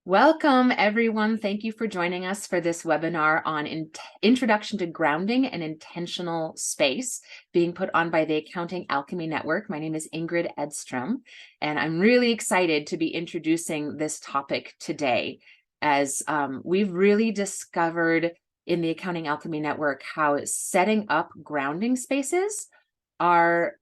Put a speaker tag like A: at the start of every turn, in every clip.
A: Welcome, everyone. Thank you for joining us for this webinar on Introduction to Grounding and Intentional Space, being put on by the Accounting Alchemy Network. My name is Ingrid Edstrom, and I'm really excited to be introducing this topic today, as we've really discovered in the Accounting Alchemy Network how setting up grounding spaces are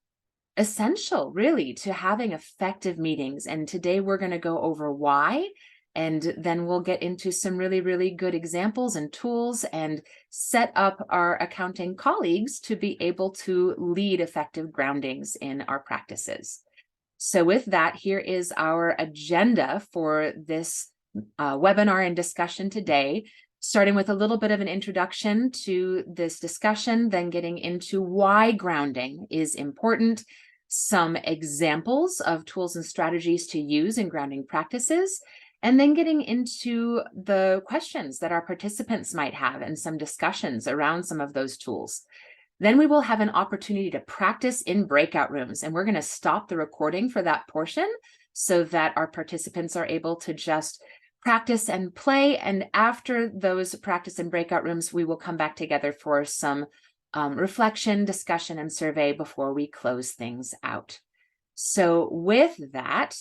A: essential, really, to having effective meetings. And today we're going to go over why. And then we'll get into some really, really good examples and tools and set up our accounting colleagues to be able to lead effective groundings in our practices. So with that, here is our agenda for this webinar and discussion today, starting with a little bit of an introduction to this discussion, then getting into why grounding is important, some examples of tools and strategies to use in grounding practices, and then getting into the questions that our participants might have and some discussions around some of those tools. Then we will have an opportunity to practice in breakout rooms, and we're going to stop the recording for that portion so that our participants are able to just practice and play. And after those practice and breakout rooms, we will come back together for some reflection, discussion, and survey before we close things out. So with that,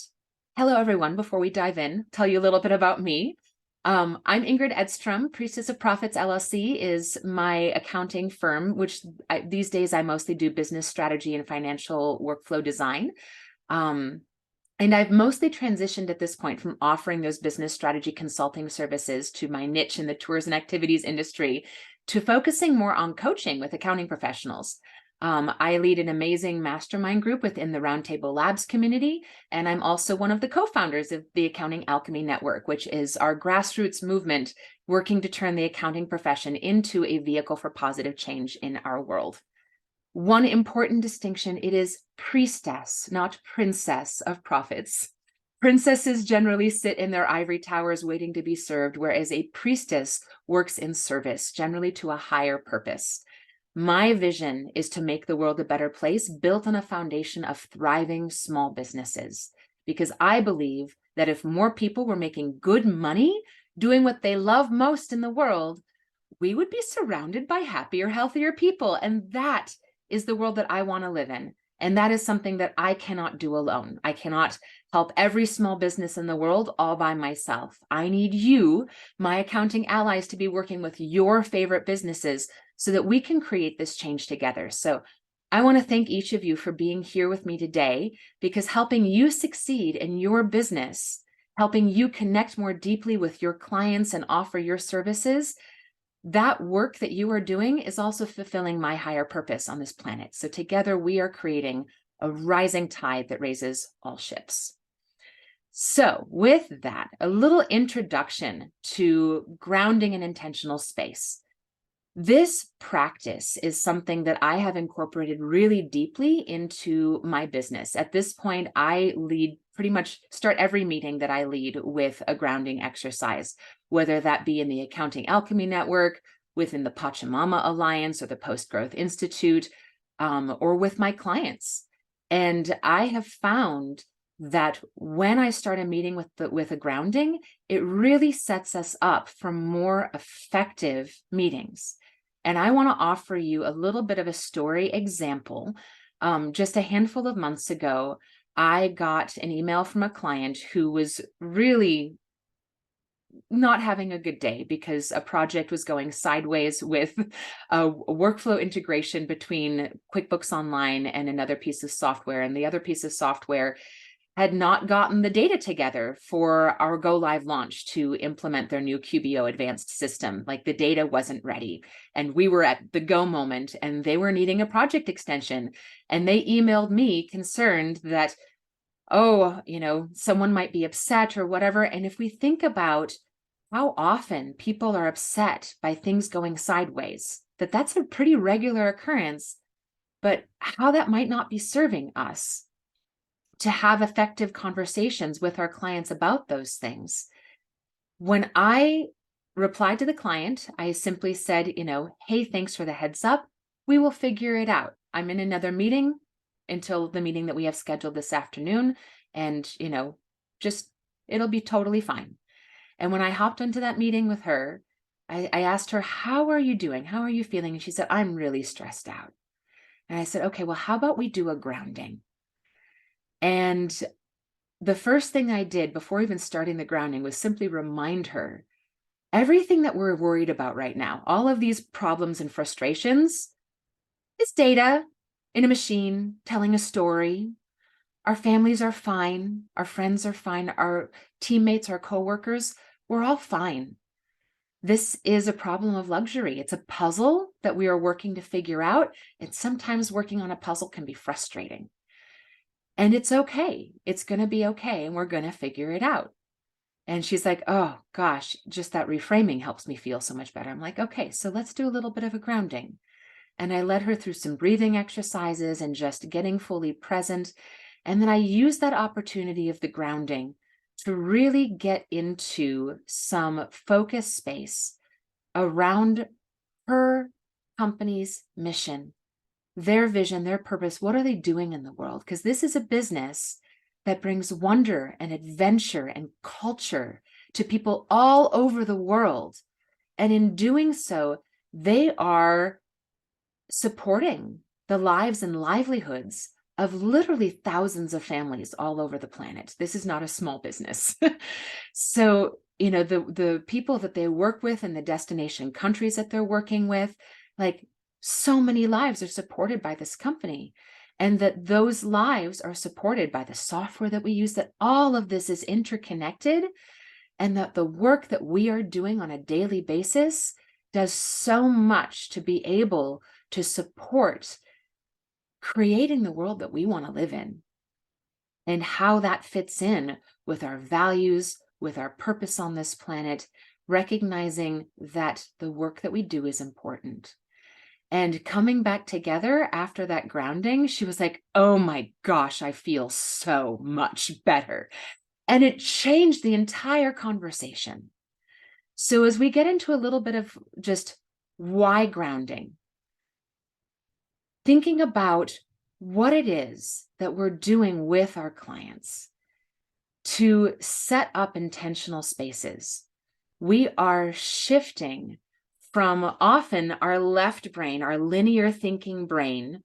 A: hello, everyone. Before we dive in, tell you a little bit about me. I'm Ingrid Edstrom. Priestess of Profits LLC is my accounting firm, which these days I mostly do business strategy and financial workflow design. And I've mostly transitioned at this point from offering those business strategy consulting services to my niche in the tours and activities industry to focusing more on coaching with accounting professionals. I lead an amazing mastermind group within the Roundtable Labs community, and I'm also one of the co-founders of the Accounting Alchemy Network, which is our grassroots movement working to turn the accounting profession into a vehicle for positive change in our world. One important distinction: it is priestess, not princess of profits. Princesses generally sit in their ivory towers waiting to be served, whereas a priestess works in service, generally to a higher purpose. My vision is to make the world a better place, built on a foundation of thriving small businesses, because I believe that if more people were making good money, doing what they love most in the world, we would be surrounded by happier, healthier people. And that is the world that I want to live in. And that is something that I cannot do alone. I cannot help every small business in the world all by myself. I need you, my accounting allies, to be working with your favorite businesses so that we can create this change together. So I want to thank each of you for being here with me today, because helping you succeed in your business, helping you connect more deeply with your clients and offer your services, that work that you are doing is also fulfilling my higher purpose on this planet. So together we are creating a rising tide that raises all ships. So with that, a little introduction to grounding an intentional space. This practice is something that I have incorporated really deeply into my business. At this point, I pretty much start every meeting that I lead with a grounding exercise, whether that be in the Accounting Alchemy Network, within the Pachamama Alliance or the Post-Growth Institute, or with my clients. And I have found that when I start a meeting with a grounding, it really sets us up for more effective meetings. And I want to offer you a little bit of a story example. Just a handful of months ago, I got an email from a client who was really not having a good day because a project was going sideways with a workflow integration between QuickBooks Online and another piece of software. And the other piece of software had not gotten the data together for our go live launch to implement their new QBO advanced system. Like, the data wasn't ready, and we were at the go moment, and they were needing a project extension. And they emailed me concerned that, someone might be upset or whatever. And if we think about how often people are upset by things going sideways, that's a pretty regular occurrence, but how that might not be serving us to have effective conversations with our clients about those things. When I replied to the client, I simply said, hey, thanks for the heads up. We will figure it out. I'm in another meeting until the meeting that we have scheduled this afternoon. And, it'll be totally fine. And when I hopped into that meeting with her, I asked her, how are you doing? How are you feeling? And she said, I'm really stressed out. And I said, okay, well, how about we do a grounding? And the first thing I did before even starting the grounding was simply remind her everything that we're worried about right now, all of these problems and frustrations, is data in a machine telling a story. Our families are fine. Our friends are fine. Our teammates, our coworkers, we're all fine. This is a problem of luxury. It's a puzzle that we are working to figure out. And sometimes working on a puzzle can be frustrating. And it's okay. It's going to be okay. And we're going to figure it out. And she's like, oh gosh, just that reframing helps me feel so much better. I'm like, okay, so let's do a little bit of a grounding. And I led her through some breathing exercises and just getting fully present. And then I used that opportunity of the grounding to really get into some focus space around her company's mission, their vision, their purpose. What are they doing in the world? Because this is a business that brings wonder and adventure and culture to people all over the world. And in doing so, they are supporting the lives and livelihoods of literally thousands of families all over the planet. This is not a small business. So, the people that they work with and the destination countries that they're working with, like, so many lives are supported by this company, and that those lives are supported by the software that we use, that all of this is interconnected, and that the work that we are doing on a daily basis does so much to be able to support creating the world that we want to live in, and how that fits in with our values, with our purpose on this planet, recognizing that the work that we do is important. And coming back together after that grounding, she was like, oh my gosh, I feel so much better. And it changed the entire conversation. So as we get into a little bit of just why grounding, thinking about what it is that we're doing with our clients to set up intentional spaces. We are shifting from often our left brain, our linear thinking brain,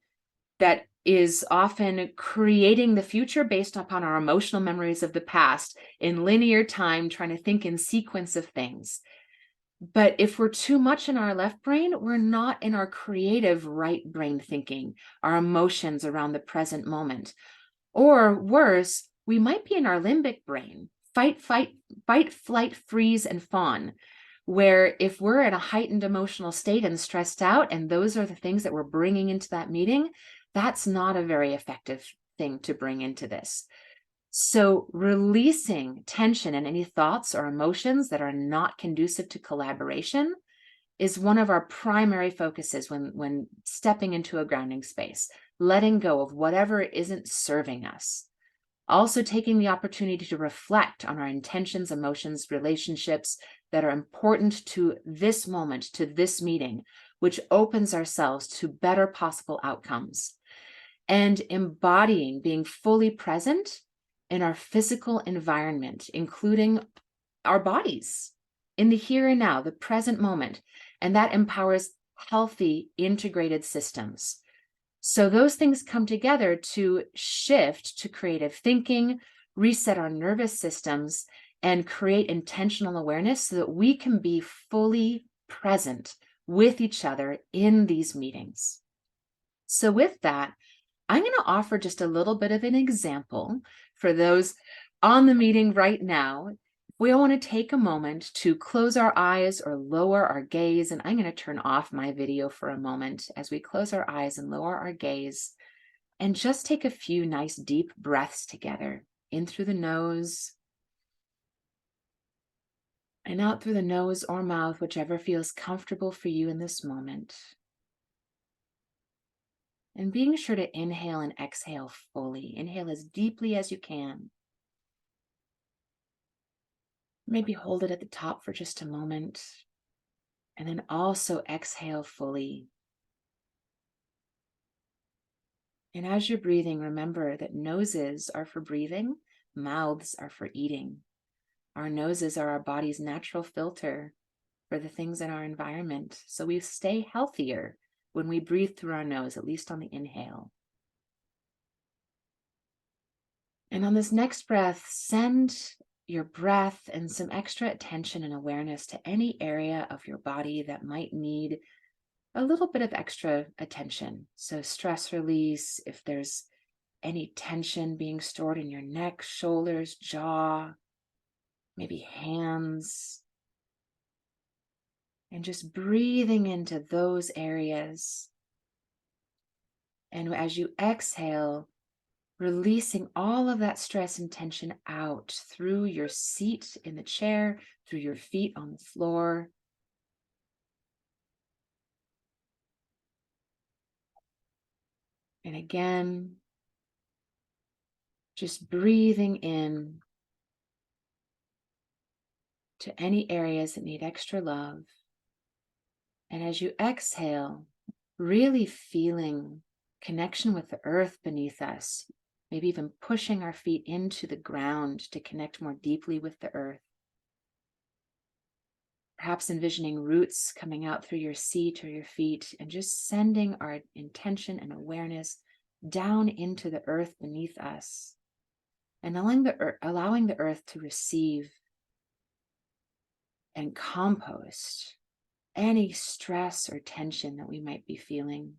A: that is often creating the future based upon our emotional memories of the past in linear time, trying to think in sequence of things. But if we're too much in our left brain, we're not in our creative right brain thinking, our emotions around the present moment. Or worse, we might be in our limbic brain, fight, flight, freeze, and fawn, where if we're in a heightened emotional state and stressed out, and those are the things that we're bringing into that meeting, that's not a very effective thing to bring into this. So releasing tension and any thoughts or emotions that are not conducive to collaboration is one of our primary focuses when stepping into a grounding space, letting go of whatever isn't serving us. Also taking the opportunity to reflect on our intentions, emotions, relationships that are important to this moment, to this meeting, which opens ourselves to better possible outcomes. And embodying being fully present in our physical environment, including our bodies, in the here and now, the present moment. And that empowers healthy, integrated systems. So those things come together to shift to creative thinking, reset our nervous systems, and create intentional awareness so that we can be fully present with each other in these meetings. So with that, I'm going to offer just a little bit of an example for those on the meeting right now. We want to take a moment to close our eyes or lower our gaze, and I'm going to turn off my video for a moment as we close our eyes and lower our gaze, and just take a few nice deep breaths together, in through the nose and out through the nose or mouth, whichever feels comfortable for you in this moment. And being sure to inhale and exhale fully. Inhale as deeply as you can. Maybe hold it at the top for just a moment. And then also exhale fully. And as you're breathing, remember that noses are for breathing, mouths are for eating. Our noses are our body's natural filter for the things in our environment. So we stay healthier when we breathe through our nose, at least on the inhale. And on this next breath, send your breath and some extra attention and awareness to any area of your body that might need a little bit of extra attention. So stress release, if there's any tension being stored in your neck, shoulders, jaw, maybe hands, and just breathing into those areas. And as you exhale, releasing all of that stress and tension out through your seat in the chair, through your feet on the floor. And again, just breathing in to any areas that need extra love. And as you exhale, really feeling connection with the earth beneath us, maybe even pushing our feet into the ground to connect more deeply with the earth. Perhaps envisioning roots coming out through your seat or your feet, and just sending our intention and awareness down into the earth beneath us, and allowing the earth to receive and compost any stress or tension that we might be feeling.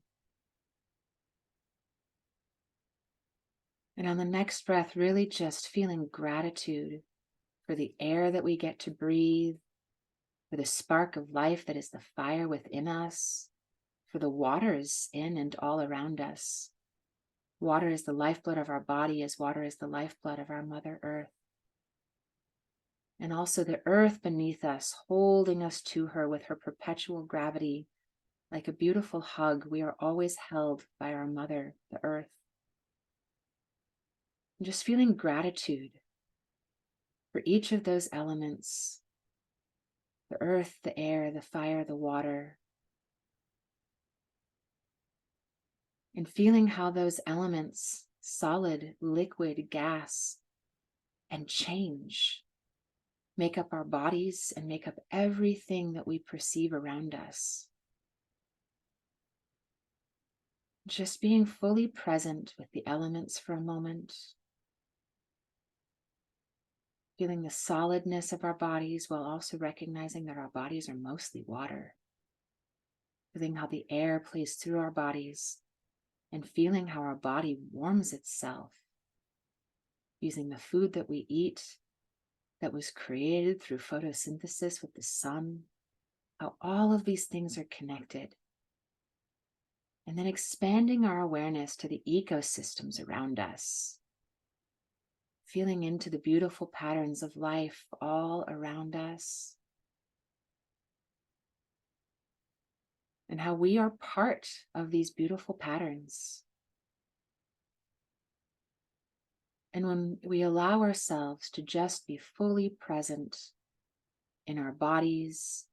A: And on the next breath, really just feeling gratitude for the air that we get to breathe, for the spark of life that is the fire within us, for the waters in and all around us. Water is the lifeblood of our body, as water is the lifeblood of our Mother Earth. And also the earth beneath us, holding us to her with her perpetual gravity. Like a beautiful hug, we are always held by our Mother, the Earth. And just feeling gratitude for each of those elements, the earth, the air, the fire, the water, and feeling how those elements, solid, liquid, gas, and change, make up our bodies and make up everything that we perceive around us. Just being fully present with the elements for a moment, feeling the solidness of our bodies while also recognizing that our bodies are mostly water. Feeling how the air plays through our bodies and feeling how our body warms itself using the food that we eat that was created through photosynthesis with the sun, how all of these things are connected. And then expanding our awareness to the ecosystems around us, feeling into the beautiful patterns of life all around us, and how we are part of these beautiful patterns. And when we allow ourselves to just be fully present in our bodies,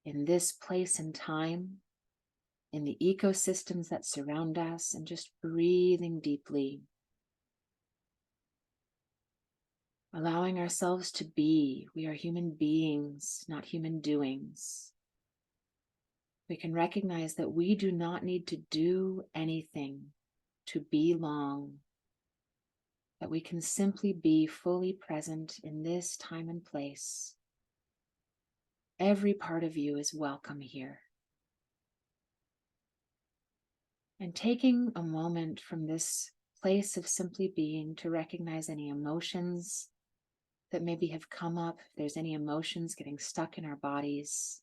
A: in this place and time, in the ecosystems that surround us, and just breathing deeply, allowing ourselves to be. We are human beings, not human doings. We can recognize that we do not need to do anything to belong, that we can simply be fully present in this time and place. Every part of you is welcome here. And taking a moment from this place of simply being to recognize any emotions that maybe have come up, if there's any emotions getting stuck in our bodies,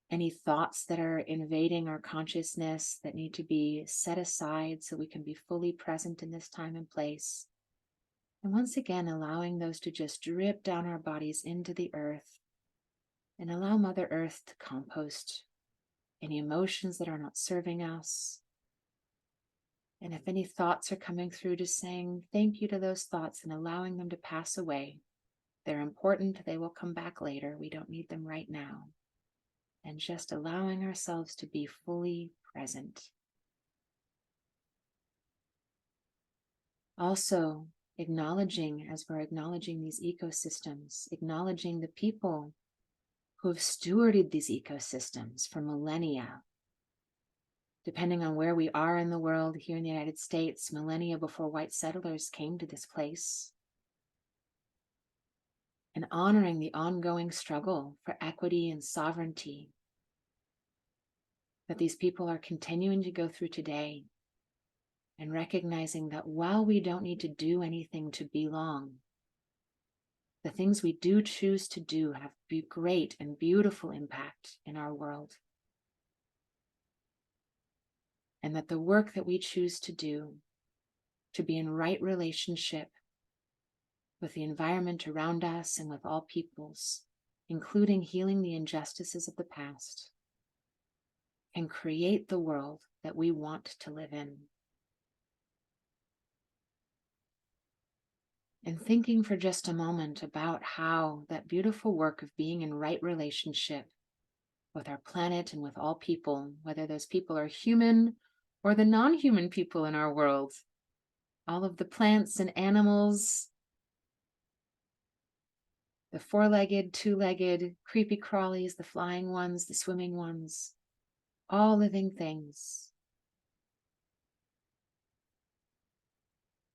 A: any thoughts that are invading our consciousness that need to be set aside so we can be fully present in this time and place. And once again, allowing those to just drip down our bodies into the earth and allow Mother Earth to compost any emotions that are not serving us. And if any thoughts are coming through, just saying thank you to those thoughts and allowing them to pass away. They're important. They will come back later. We don't need them right now. And just allowing ourselves to be fully present. Also, acknowledging, as we're acknowledging these ecosystems, acknowledging the people who have stewarded these ecosystems for millennia. Depending on where we are in the world, here in the United States, millennia before white settlers came to this place. And honoring the ongoing struggle for equity and sovereignty that these people are continuing to go through today, and recognizing that while we don't need to do anything to belong, the things we do choose to do have great and beautiful impact in our world. And that the work that we choose to do, to be in right relationship with the environment around us and with all peoples, including healing the injustices of the past, can create the world that we want to live in. And thinking for just a moment about how that beautiful work of being in right relationship with our planet and with all people, whether those people are human or the non-human people in our world, all of the plants and animals, the four-legged, two-legged, creepy crawlies, the flying ones, the swimming ones, all living things,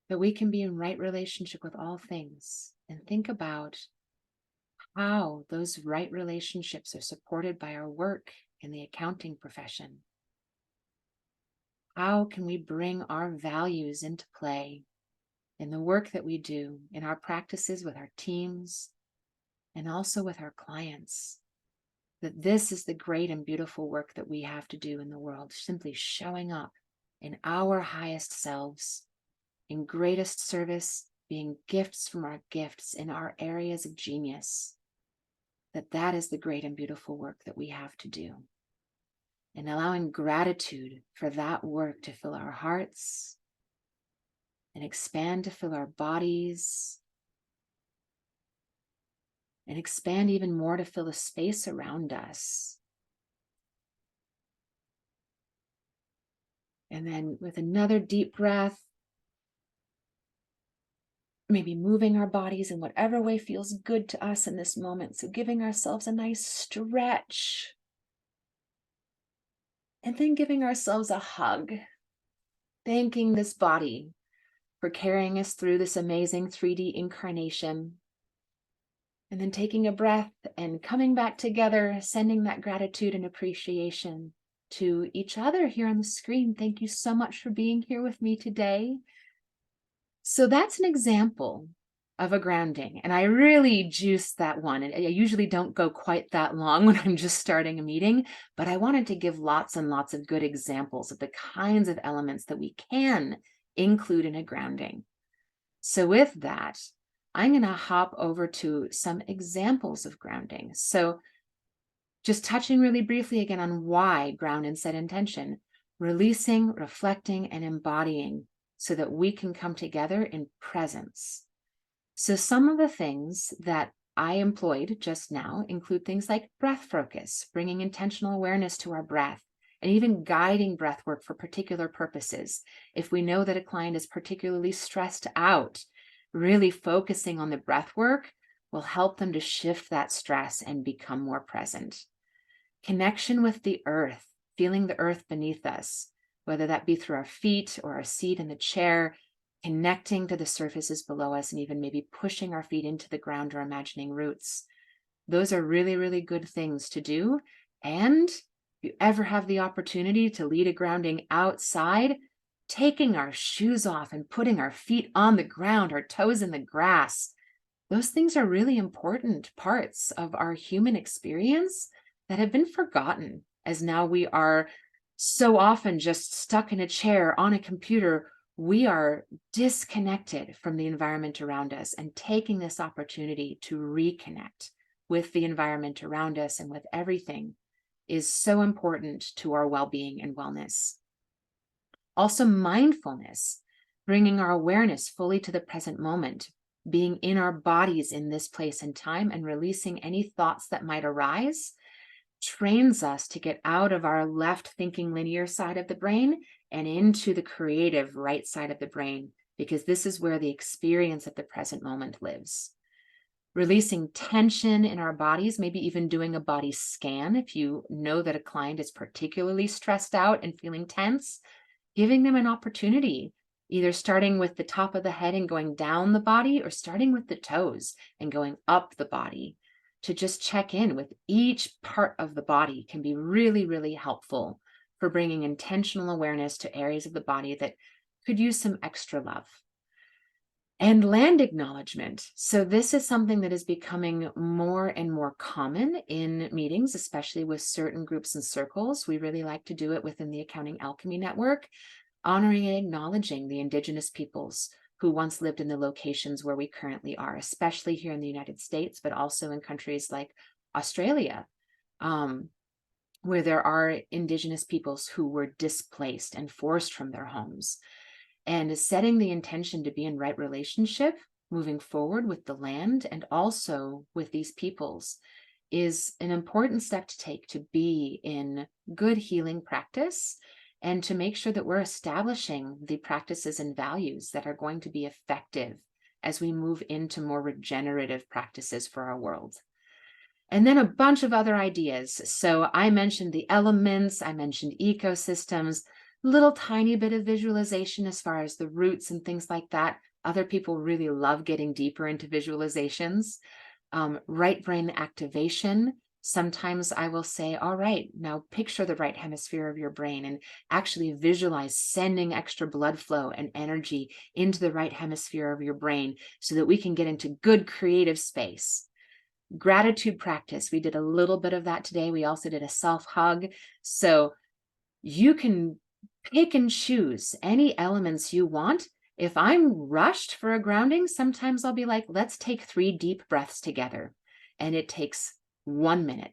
A: that we can be in right relationship with all things, and think about how those right relationships are supported by our work in the accounting profession. How can we bring our values into play in the work that we do, in our practices with our teams, and also with our clients? That this is the great and beautiful work that we have to do in the world, simply showing up in our highest selves, in greatest service, being gifts from our gifts in our areas of genius. That is the great and beautiful work that we have to do. And allowing gratitude for that work to fill our hearts and expand to fill our bodies, and expand even more to fill the space around us. And then with another deep breath, maybe moving our bodies in whatever way feels good to us in this moment. So giving ourselves a nice stretch. And then giving ourselves a hug. Thanking this body for carrying us through this amazing 3D incarnation. And then taking a breath and coming back together, sending that gratitude and appreciation to each other here on the screen. Thank you so much for being here with me today. So that's an example of a grounding. And I really juiced that one. And I usually don't go quite that long when I'm just starting a meeting, but I wanted to give lots and lots of good examples of the kinds of elements that we can include in a grounding. So with that, I'm going to hop over to some examples of grounding. So just touching really briefly again on why ground and set intention, releasing, reflecting, and embodying so that we can come together in presence. So some of the things that I employed just now include things like breath focus, bringing intentional awareness to our breath, and even guiding breath work for particular purposes. If we know that a client is particularly stressed out, really focusing on the breath work will help them to shift that stress and become more present. Connection with the earth, feeling the earth beneath us, whether that be through our feet or our seat in the chair, connecting to the surfaces below us and even maybe pushing our feet into the ground or imagining roots. Those are really, really good things to do. And if you ever have the opportunity to lead a grounding outside, taking our shoes off and putting our feet on the ground, our toes in the grass, those things are really important parts of our human experience that have been forgotten, as now we are so often just stuck in a chair on a computer. We are disconnected from the environment around us, and taking this opportunity to reconnect with the environment around us and with everything is so important to our well-being and wellness. Also, mindfulness, bringing our awareness fully to the present moment, being in our bodies in this place and time, and releasing any thoughts that might arise, trains us to get out of our left thinking linear side of the brain and into the creative right side of the brain, because this is where the experience of the present moment lives. Releasing tension in our bodies, maybe even doing a body scan if you know that a client is particularly stressed out and feeling tense, giving them an opportunity, either starting with the top of the head and going down the body, or starting with the toes and going up the body, to just check in with each part of the body can be really, really helpful for bringing intentional awareness to areas of the body that could use some extra love. And land acknowledgement. So this is something that is becoming more and more common in meetings, especially with certain groups and circles. We really like to do it within the Accounting Alchemy Network, honoring and acknowledging the Indigenous peoples who once lived in the locations where we currently are, especially here in the United States, but also in countries like Australia, where there are Indigenous peoples who were displaced and forced from their homes. And setting the intention to be in right relationship moving forward with the land and also with these peoples is an important step to take to be in good healing practice and to make sure that we're establishing the practices and values that are going to be effective as we move into more regenerative practices for our world. And then a bunch of other ideas. So I mentioned the elements, I mentioned ecosystems, little tiny bit of visualization as far as the roots and things like that. Other people really love getting deeper into visualizations. Right brain activation. Sometimes I will say, all right, now picture the right hemisphere of your brain and actually visualize sending extra blood flow and energy into the right hemisphere of your brain so that we can get into good creative space. Gratitude practice. We did a little bit of that today. We also did a self-hug. So you can pick and choose any elements you want. If I'm rushed for a grounding, sometimes I'll be like, let's take 3 deep breaths together. And it takes 1 minute.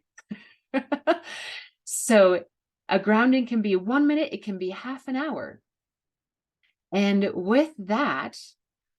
A: So a grounding can be 1 minute, it can be half an hour. And with that,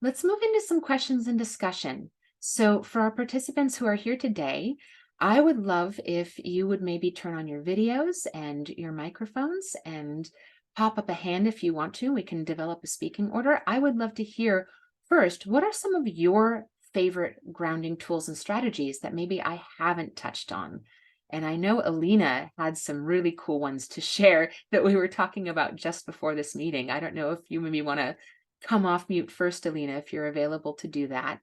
A: let's move into some questions and discussion. So for our participants who are here today, I would love if you would maybe turn on your videos and your microphones and pop up a hand if you want to. We can develop a speaking order. I would love to hear first, what are some of your favorite grounding tools and strategies that maybe I haven't touched on? And I know Alina had some really cool ones to share that we were talking about just before this meeting. I don't know if you maybe want to come off mute first, Alina, if you're available to do that.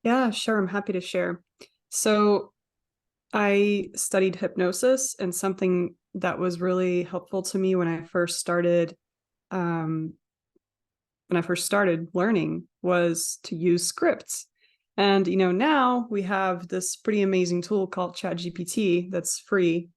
B: Yeah, sure. I'm happy to share. So I studied hypnosis, and something that was really helpful to me when I first started learning was to use scripts. And now we have this pretty amazing tool called ChatGPT that's free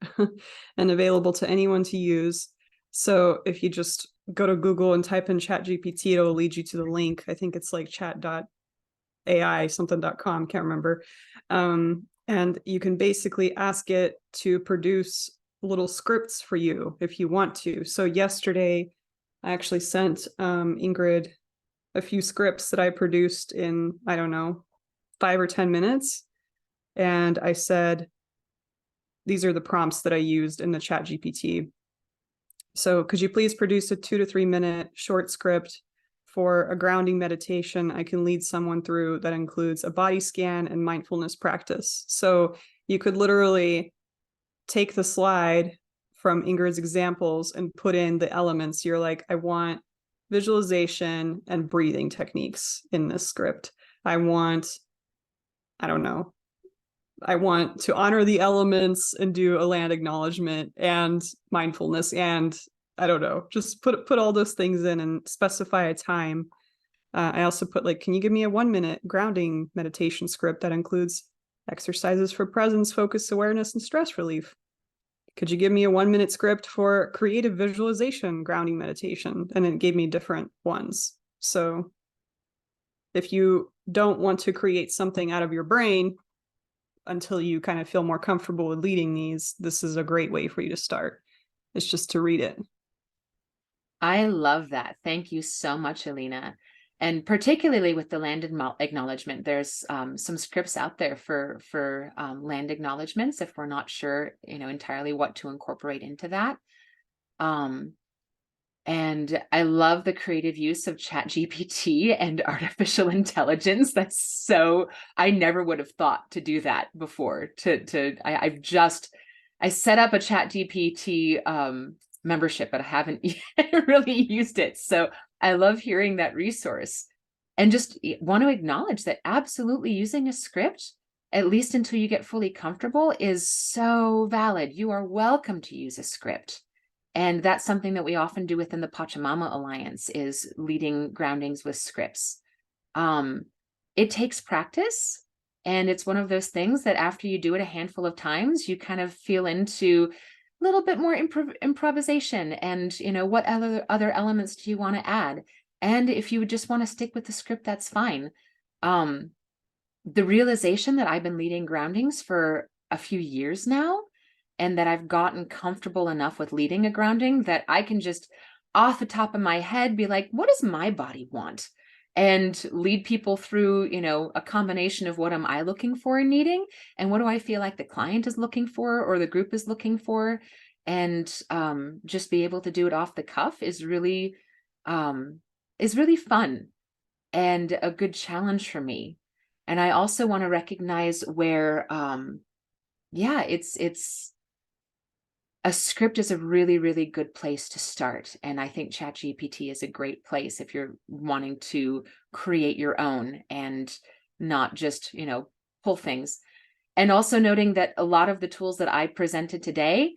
B: and available to anyone to use. So if you just go to Google and type in ChatGPT, it'll lead you to the link. I think it's like chat.ai something.com, can't remember. And you can basically ask it to produce little scripts for you if you want to. So yesterday, I actually sent Ingrid a few scripts that I produced in, I don't know, 5 or 10 minutes. And I said, these are the prompts that I used in the ChatGPT. So could you please produce a 2 to 3 minute short script for a grounding meditation I can lead someone through that includes a body scan and mindfulness practice? So you could literally take the slide from Ingrid's examples and put in the elements. You're like, I want visualization and breathing techniques in this script. I want to honor the elements and do a land acknowledgement and mindfulness, and just put all those things in and specify a time. I also put can you give me a 1 minute grounding meditation script that includes exercises for presence, focus, awareness, and stress relief? Could you give me a 1 minute script for creative visualization grounding meditation? And it gave me different ones. So if you don't want to create something out of your brain until you kind of feel more comfortable with leading these, this is a great way for you to start. It's just to read it.
A: I love that. Thank you so much, Alina. And particularly with the land acknowledgement, there's some scripts out there for land acknowledgements if we're not sure, entirely what to incorporate into that. And I love the creative use of ChatGPT and artificial intelligence. I never would have thought to do that before. I set up a ChatGPT membership, but I haven't really used it. So I love hearing that resource, and just want to acknowledge that absolutely using a script, at least until you get fully comfortable, is so valid. You are welcome to use a script. And that's something that we often do within the Pachamama Alliance, is leading groundings with scripts. It takes practice, and it's one of those things that after you do it a handful of times, you kind of feel into a little bit more improvisation, and what other elements do you want to add? And if you just want to stick with the script, that's fine. The realization that I've been leading groundings for a few years now, and that I've gotten comfortable enough with leading a grounding that I can just off the top of my head be like, what does my body want? And lead people through, a combination of what am I looking for and needing, and what do I feel like the client is looking for or the group is looking for. And just be able to do it off the cuff is really fun and a good challenge for me. And I also want to recognize where, it's a script is a really, really good place to start. And I think ChatGPT is a great place if you're wanting to create your own and not just, pull things. And also noting that a lot of the tools that I presented today,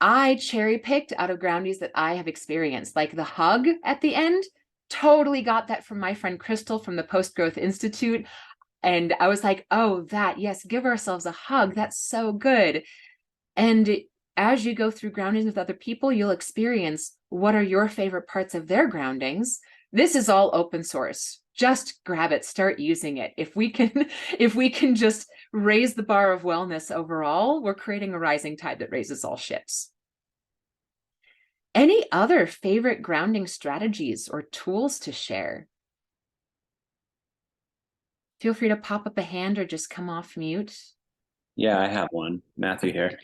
A: I cherry picked out of groundies that I have experienced, like the hug at the end. Totally got that from my friend Crystal from the Post Growth Institute. And I was like, oh, yes, give ourselves a hug. That's so good. And as you go through groundings with other people, you'll experience what are your favorite parts of their groundings. This is all open source. Just grab it, start using it. If we can just raise the bar of wellness overall, we're creating a rising tide that raises all ships. Any other favorite grounding strategies or tools to share? Feel free to pop up a hand or just come off mute.
C: Yeah, I have one. Matthew here.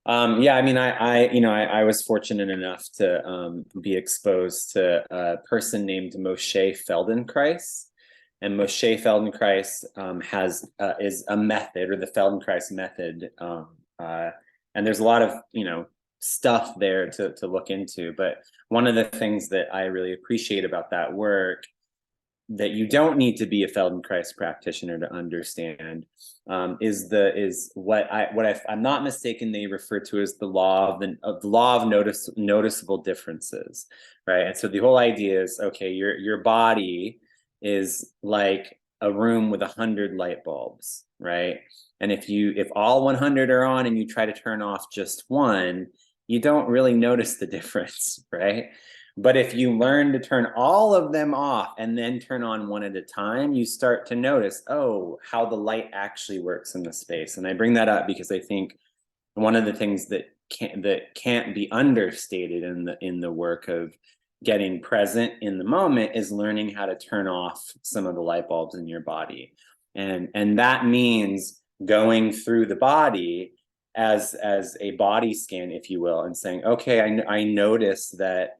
C: I was fortunate enough to be exposed to a person named Moshe Feldenkrais, and Moshe Feldenkrais is a method, or the Feldenkrais method, and there's a lot of stuff there to look into. But one of the things that I really appreciate about that work, that you don't need to be a Feldenkrais practitioner to understand, is what I'm not mistaken, they refer to as the law of noticeable differences, right? And so the whole idea is, okay, your body is like a room with 100 light bulbs, right? And if all 100 are on and you try to turn off just one, you don't really notice the difference, right? But if you learn to turn all of them off and then turn on one at a time, you start to notice, oh, how the light actually works in the space. And I bring that up because I think one of the things that can't be understated in the work of getting present in the moment is learning how to turn off some of the light bulbs in your body. And that means going through the body as a body scan, if you will, and saying, okay, I notice that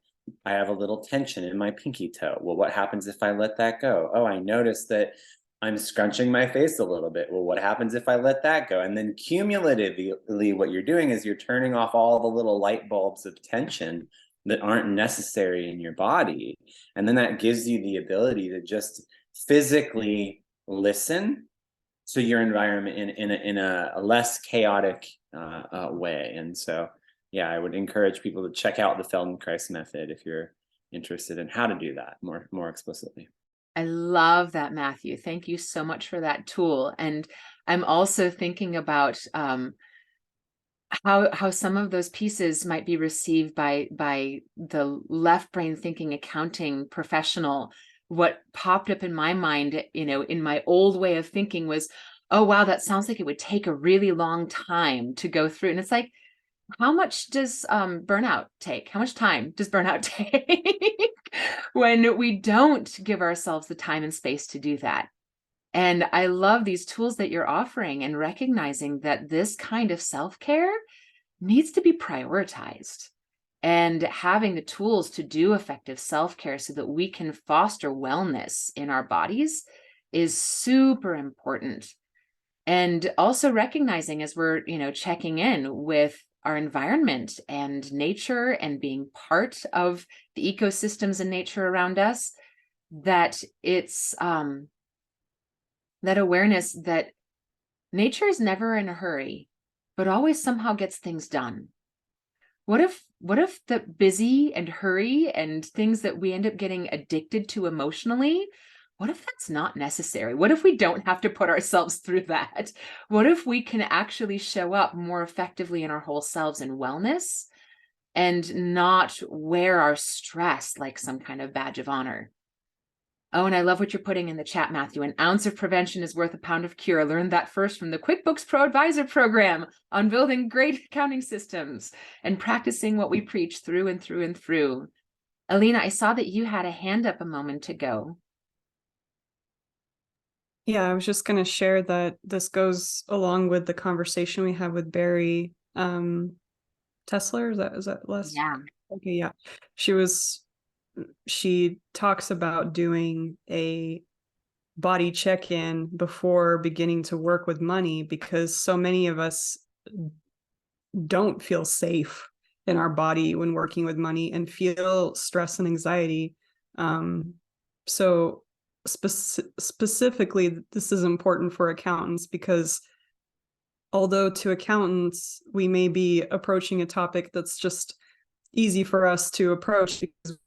C: I have a little tension in my pinky toe. Well, what happens if I let that go? Oh, I notice that I'm scrunching my face a little bit. Well, what happens if I let that go? And then cumulatively, what you're doing is you're turning off all the little light bulbs of tension that aren't necessary in your body. And then that gives you the ability to just physically listen to your environment in a less chaotic way. And so, yeah, I would encourage people to check out the Feldenkrais method if you're interested in how to do that more explicitly.
A: I love that, Matthew. Thank you so much for that tool. And I'm also thinking about how some of those pieces might be received by the left brain thinking accounting professional. What popped up in my mind, in my old way of thinking was, oh, wow, that sounds like it would take a really long time to go through. And it's like, how much does burnout take? How much time does burnout take when we don't give ourselves the time and space to do that? And I love these tools that you're offering, and recognizing that this kind of self-care needs to be prioritized. and having the tools to do effective self-care so that we can foster wellness in our bodies is super important. And also recognizing, as we're, checking in with our environment and nature and being part of the ecosystems and nature around us, that it's that awareness that nature is never in a hurry, but always somehow gets things done. What if the busy and hurry and things that we end up getting addicted to emotionally, what if that's not necessary? What if we don't have to put ourselves through that? What if we can actually show up more effectively in our whole selves in wellness and not wear our stress like some kind of badge of honor? Oh, and I love what you're putting in the chat, Matthew. An ounce of prevention is worth a pound of cure. I learned that first from the QuickBooks Pro Advisor program on building great accounting systems and practicing what we preach through and through and through. Alina, I saw that you had a hand up a moment ago.
B: Yeah, I was just going to share that this goes along with the conversation we had with Barry Tesler. Is that last?
A: Yeah.
B: Okay, yeah. She talks about doing a body check-in before beginning to work with money, because so many of us don't feel safe in our body when working with money and feel stress and anxiety. So specifically, this is important for accountants, because although to accountants, we may be approaching a topic that's just easy for us to approach because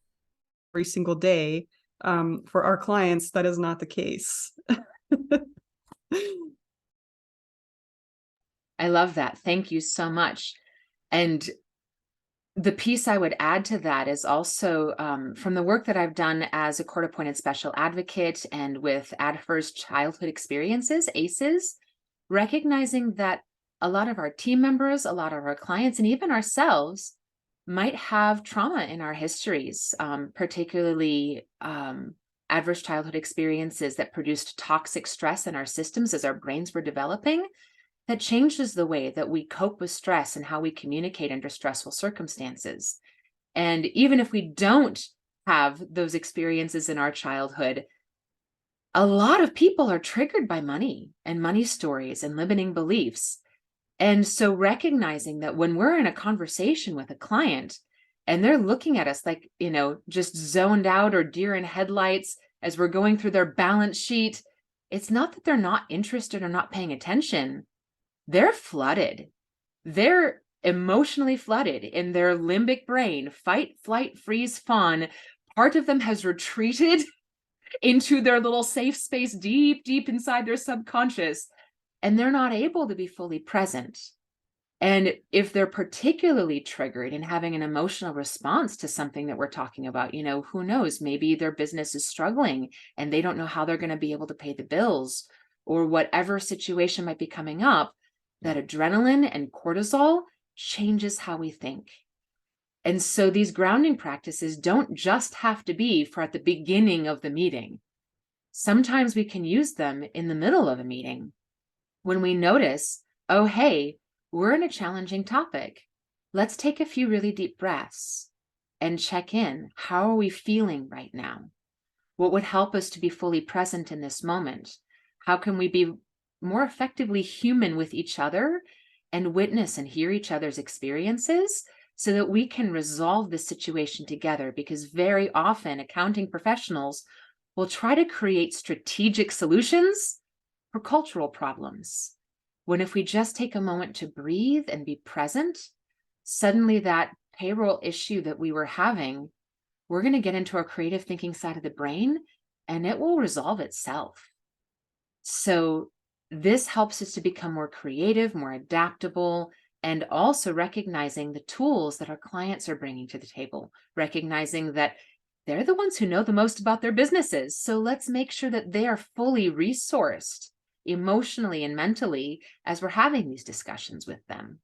B: every single day, for our clients, that is not the case.
A: I love that. Thank you so much. And the piece I would add to that is also from the work that I've done as a court-appointed special advocate and with adverse childhood experiences, ACEs, recognizing that a lot of our team members, a lot of our clients, and even ourselves might have trauma in our histories, particularly adverse childhood experiences that produced toxic stress in our systems as our brains were developing. That changes the way that we cope with stress and how we communicate under stressful circumstances. And even if we don't have those experiences in our childhood, a lot of people are triggered by money and money stories and limiting beliefs. And so recognizing that when we're in a conversation with a client and they're looking at us like, just zoned out or deer in headlights as we're going through their balance sheet, it's not that they're not interested or not paying attention. They're flooded. They're emotionally flooded in their limbic brain, fight, flight, freeze, fawn. Part of them has retreated into their little safe space deep, deep inside their subconscious, and they're not able to be fully present. And if they're particularly triggered and having an emotional response to something that we're talking about, who knows, maybe their business is struggling and they don't know how they're going to be able to pay the bills, or whatever situation might be coming up, that adrenaline and cortisol changes how we think. And so these grounding practices don't just have to be for at the beginning of the meeting. Sometimes we can use them in the middle of a meeting when we notice, oh, hey, we're in a challenging topic. Let's take a few really deep breaths and check in. How are we feeling right now? What would help us to be fully present in this moment? How can we be more effectively human with each other and witness and hear each other's experiences so that we can resolve this situation together? Because very often accounting professionals will try to create strategic solutions for cultural problems, when if we just take a moment to breathe and be present, suddenly that payroll issue that we were having, we're going to get into our creative thinking side of the brain and it will resolve itself. So this helps us to become more creative, more adaptable, and also recognizing the tools that our clients are bringing to the table, recognizing that they're the ones who know the most about their businesses. So let's make sure that they are fully resourced emotionally and mentally as we're having these discussions with them.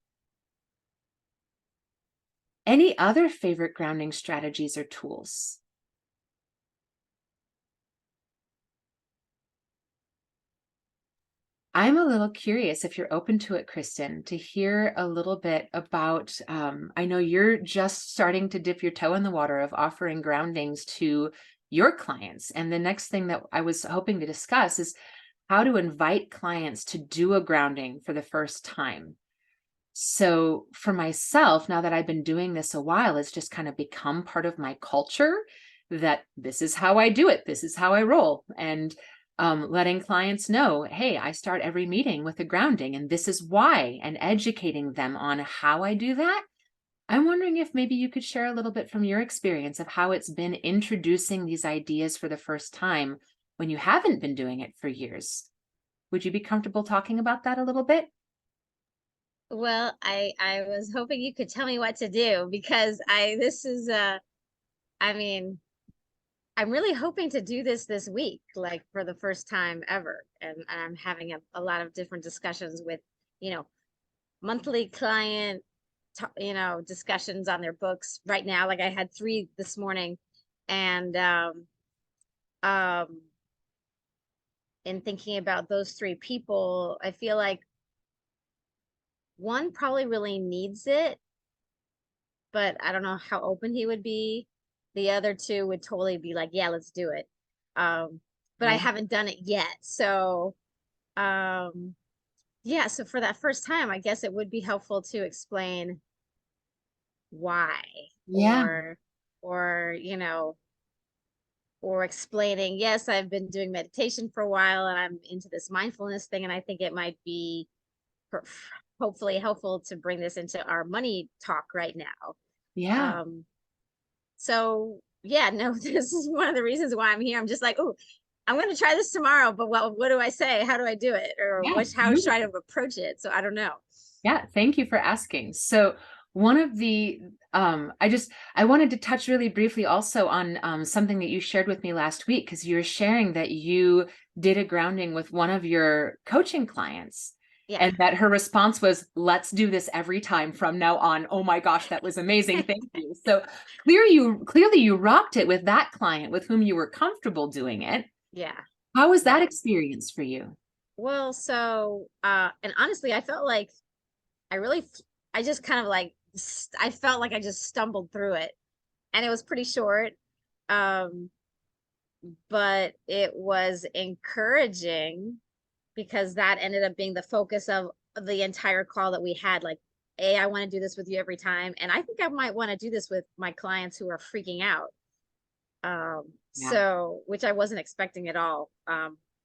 A: Any other favorite grounding strategies or tools? I'm a little curious, if you're open to it, Kristen, to hear a little bit about, I know you're just starting to dip your toe in the water of offering groundings to your clients. And the next thing that I was hoping to discuss is how to invite clients to do a grounding for the first time. So for myself, now that I've been doing this a while, it's just kind of become part of my culture that this is how I do it. This is how I roll. And letting clients know, hey, I start every meeting with a grounding and this is why, and educating them on how I do that. I'm wondering if maybe you could share a little bit from your experience of how it's been introducing these ideas for the first time when you haven't been doing it for years. Would you be comfortable talking about that a little bit?
D: Well, I was hoping you could tell me what to do, because I mean, I'm really hoping to do this week, like for the first time ever. And I'm having a lot of different discussions with, monthly client, discussions on their books right now. Like I had 3 this morning, and in thinking about those 3 people, I feel like one probably really needs it, but I don't know how open he would be. The other 2 would totally be like, yeah, let's do it. But I haven't done it yet. So, yeah, so for that first time, I guess it would be helpful to explain why,
A: Yeah.
D: or, or explaining, yes, I've been doing meditation for a while and I'm into this mindfulness thing. And I think it might be hopefully helpful to bring this into our money talk right now.
A: Yeah.
D: So yeah, no, this is one of the reasons why I'm here. I'm just like, oh, I'm going to try this tomorrow, but what do I say? How do I do it? Or
A: Yeah,
D: how should I approach it? So I don't know.
A: yeah, thank you for asking. So one of the, I wanted to touch really briefly also on something that you shared with me last week, because you were sharing that you did a grounding with one of your coaching clients.
D: Yeah.
A: And that her response was, let's do this every time from now on. Oh my gosh, that was amazing. Thank you. So clearly you rocked it with that client with whom you were comfortable doing it.
D: Yeah.
A: How was that experience for you?
D: Well, so, and honestly, I felt like I just kind of like, I felt like I just stumbled through it, and it was pretty short. Um, but it was encouraging because that ended up being the focus of the entire call that we had. Like, I want to do this with you every time. And I think I might want to do this with my clients who are freaking out. So, which I wasn't expecting at all.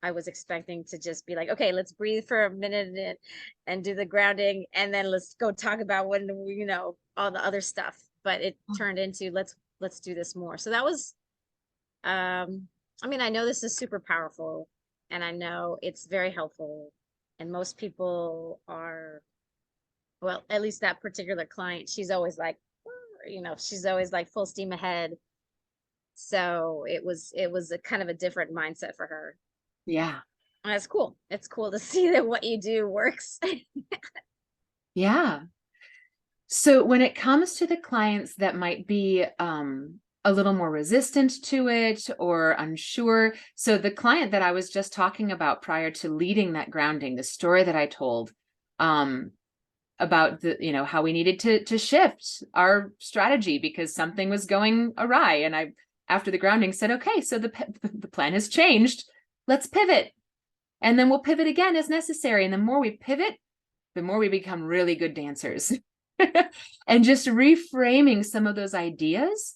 D: I was expecting to just be like, okay, let's breathe for a minute and do the grounding, and then let's go talk about all the other stuff. But it turned into let's do this more. So that was, I mean, I know this is super powerful, and I know it's very helpful, and most people are, well, at least that particular client, she's always like, she's always like full steam ahead. So it was a kind of a different mindset for her.
A: Yeah.
D: And it's cool. It's cool to see that what you do works.
A: Yeah. So when it comes to the clients that might be a little more resistant to it or unsure, so the client that I was just talking about prior to leading that grounding, the story that I told about the, how we needed to shift our strategy because something was going awry, and I, after the grounding, said, okay, so the plan has changed. Let's pivot, and then we'll pivot again as necessary. And the more we pivot, the more we become really good dancers. And just reframing some of those ideas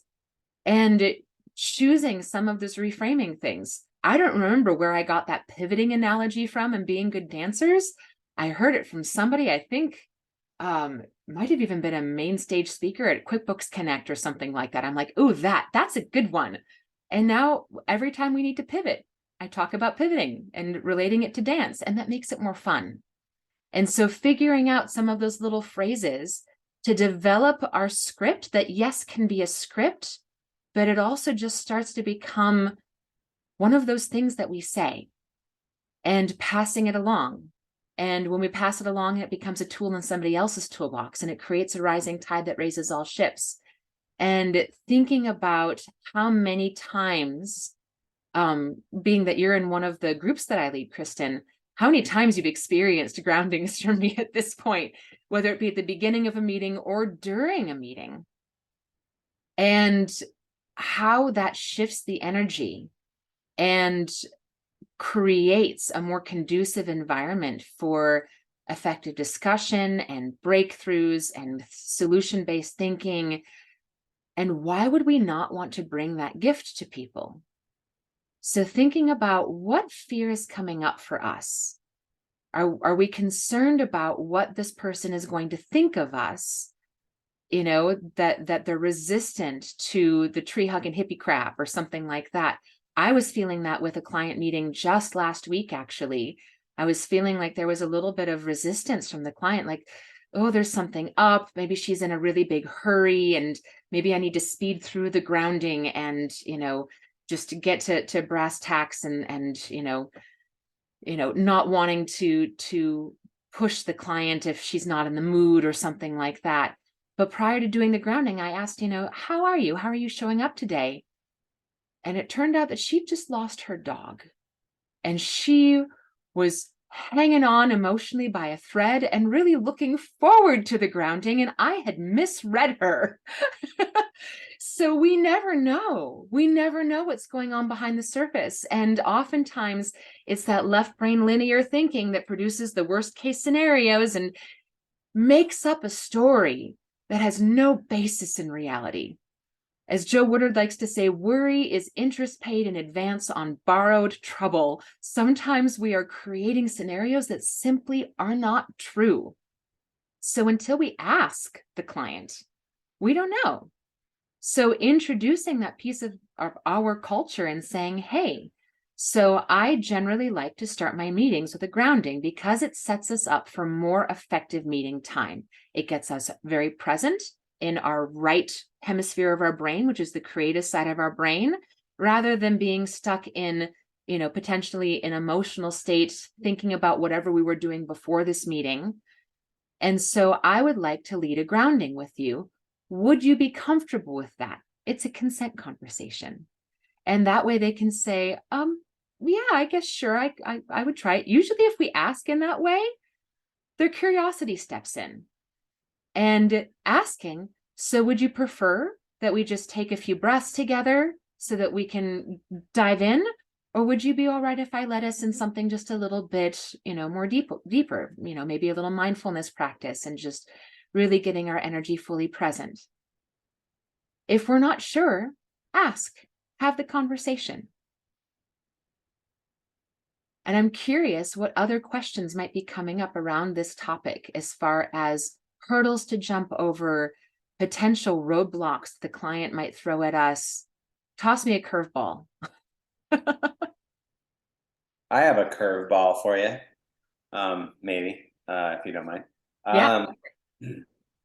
A: and choosing some of those reframing things. I don't remember where I got that pivoting analogy from and being good dancers. I heard it from somebody, I think might have even been a main stage speaker at QuickBooks Connect or something like that. I'm like, oh, that's a good one. And now every time we need to pivot, I talk about pivoting and relating it to dance, and that makes it more fun. And so figuring out some of those little phrases to develop our script that, yes, can be a script, but it also just starts to become one of those things that we say and passing it along. And when we pass it along, it becomes a tool in somebody else's toolbox, and it creates a rising tide that raises all ships. And thinking about how many times, being that you're in one of the groups that I lead, Kristen, how many times you've experienced groundings from me at this point, whether it be at the beginning of a meeting or during a meeting, and how that shifts the energy and creates a more conducive environment for effective discussion and breakthroughs and solution-based thinking. And why would we not want to bring that gift to people? So thinking about what fear is coming up for us. Are we concerned about what this person is going to think of us? You know, that they're resistant to the tree hug and hippie crap or something like that. I was feeling that with a client meeting just last week, actually. I was feeling like there was a little bit of resistance from the client, like, oh, there's something up. Maybe she's in a really big hurry and maybe I need to speed through the grounding and, you know, just to get to brass tacks and, you know, not wanting to push the client if she's not in the mood or something like that. But prior to doing the grounding, I asked, you know, how are you? How are you showing up today? And it turned out that she just lost her dog. And she was hanging on emotionally by a thread and really looking forward to the grounding. And I had misread her. So we never know. We never know what's going on behind the surface. And oftentimes it's that left brain linear thinking that produces the worst case scenarios and makes up a story that has no basis in reality. As Joe Woodard likes to say, worry is interest paid in advance on borrowed trouble. Sometimes we are creating scenarios that simply are not true. So until we ask the client, we don't know. So introducing that piece of our culture and saying, hey, so I generally like to start my meetings with a grounding because it sets us up for more effective meeting time. It gets us very present in our right hemisphere of our brain, which is the creative side of our brain, rather than being stuck in, you know, potentially an emotional state, thinking about whatever we were doing before this meeting. And so I would like to lead a grounding with you. Would you be comfortable with that? It's a consent conversation. And that way they can say, yeah, I guess, sure, I would try it. Usually if we ask in that way, their curiosity steps in. And asking, so would you prefer that we just take a few breaths together so that we can dive in? Or would you be all right if I led us in something just a little bit, you know, more deeper, you know, maybe a little mindfulness practice and just really getting our energy fully present? If we're not sure, ask, have the conversation. And I'm curious what other questions might be coming up around this topic as far as hurdles to jump over, potential roadblocks the client might throw at us. Toss me a curveball.
C: I have a curveball for you, maybe, if you don't mind.
A: Yeah.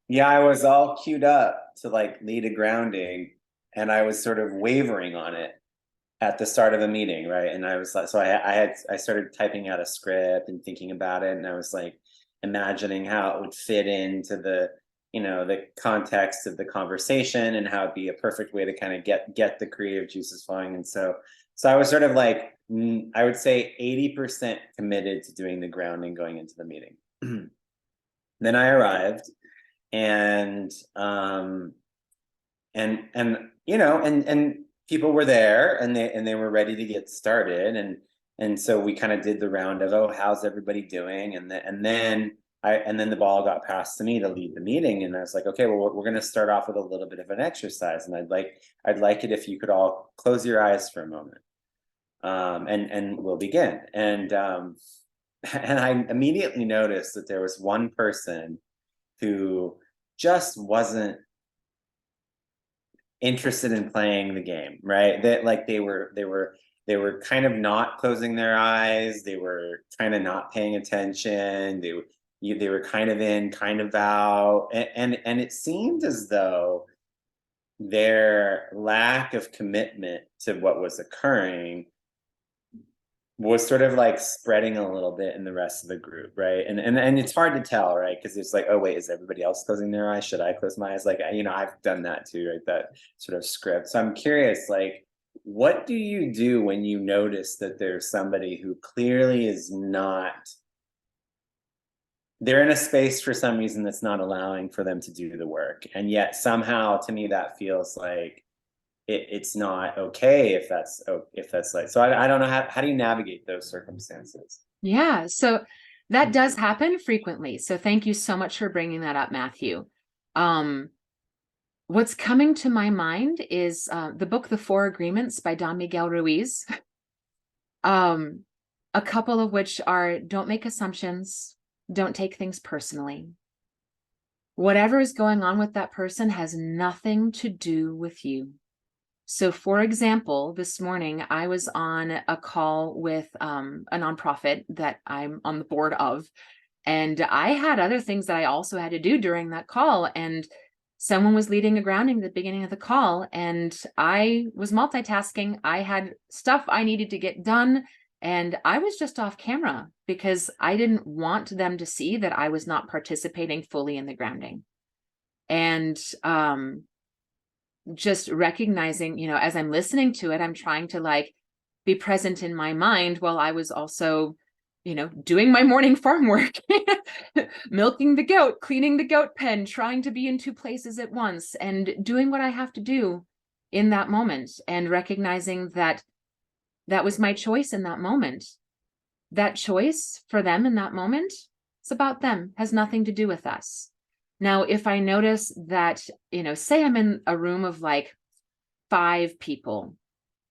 C: Yeah, I was all queued up to like lead a grounding, and I was sort of wavering on it at the start of a meeting, right? And I was like, so I started typing out a script and thinking about it, and I was like imagining how it would fit into the, you know, the context of the conversation and how it'd be a perfect way to kind of get the creative juices flowing. And so I was sort of like, I would say 80% committed to doing the grounding going into the meeting. Then I arrived, and you know, and people were there, and they were ready to get started, and so we kind of did the round of, oh, how's everybody doing, and then the ball got passed to me to lead the meeting, and I was like, okay, well, we're going to start off with a little bit of an exercise, and I'd like it if you could all close your eyes for a moment, and we'll begin. And I immediately noticed that there was one person who just wasn't interested in playing the game, right? That like they were kind of not closing their eyes, they were kind of not paying attention, they were kind of in, kind of out, and it seemed as though their lack of commitment to what was occurring was sort of like spreading a little bit in the rest of the group, right? And it's hard to tell, right? Because it's like, oh wait, is everybody else closing their eyes? Should I close my eyes? Like, you know, I've done that too, right? That sort of script. So I'm curious, like, what do you do when you notice that there's somebody who clearly is not, they're in a space for some reason that's not allowing for them to do the work, and yet somehow to me that feels like it's not okay if that's like, so I don't know, how do you navigate those circumstances?
A: Yeah, so that does happen frequently. So thank you so much for bringing that up, Matthew. What's coming to my mind is the book, The Four Agreements by Don Miguel Ruiz. A couple of which are, don't make assumptions, don't take things personally. Whatever is going on with that person has nothing to do with you. So for example, this morning I was on a call with a nonprofit that I'm on the board of, and I had other things that I also had to do during that call, and someone was leading a grounding at the beginning of the call, and I was multitasking. I had stuff I needed to get done, and I was just off camera because I didn't want them to see that I was not participating fully in the grounding. And just recognizing, you know, as I'm listening to it, I'm trying to like be present in my mind while I was also, you know, doing my morning farm work, milking the goat, cleaning the goat pen, trying to be in two places at once, and doing what I have to do in that moment, and recognizing that that was my choice in that moment. That choice for them in that moment, it's about them, has nothing to do with us. Now, if I notice that, you know, say I'm in a room of like 5 people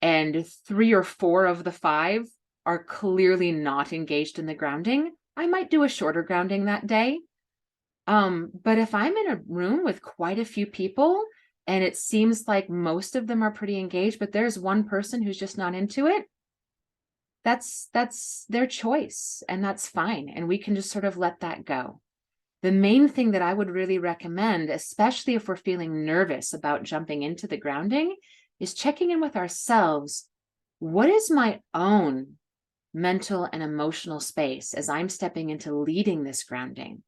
A: and 3 or 4 of the 5 are clearly not engaged in the grounding, I might do a shorter grounding that day. But if I'm in a room with quite a few people and it seems like most of them are pretty engaged, but there's one person who's just not into it, that's their choice, and that's fine. And we can just sort of let that go. The main thing that I would really recommend, especially if we're feeling nervous about jumping into the grounding, is checking in with ourselves. What is my own mental and emotional space as I'm stepping into leading this grounding?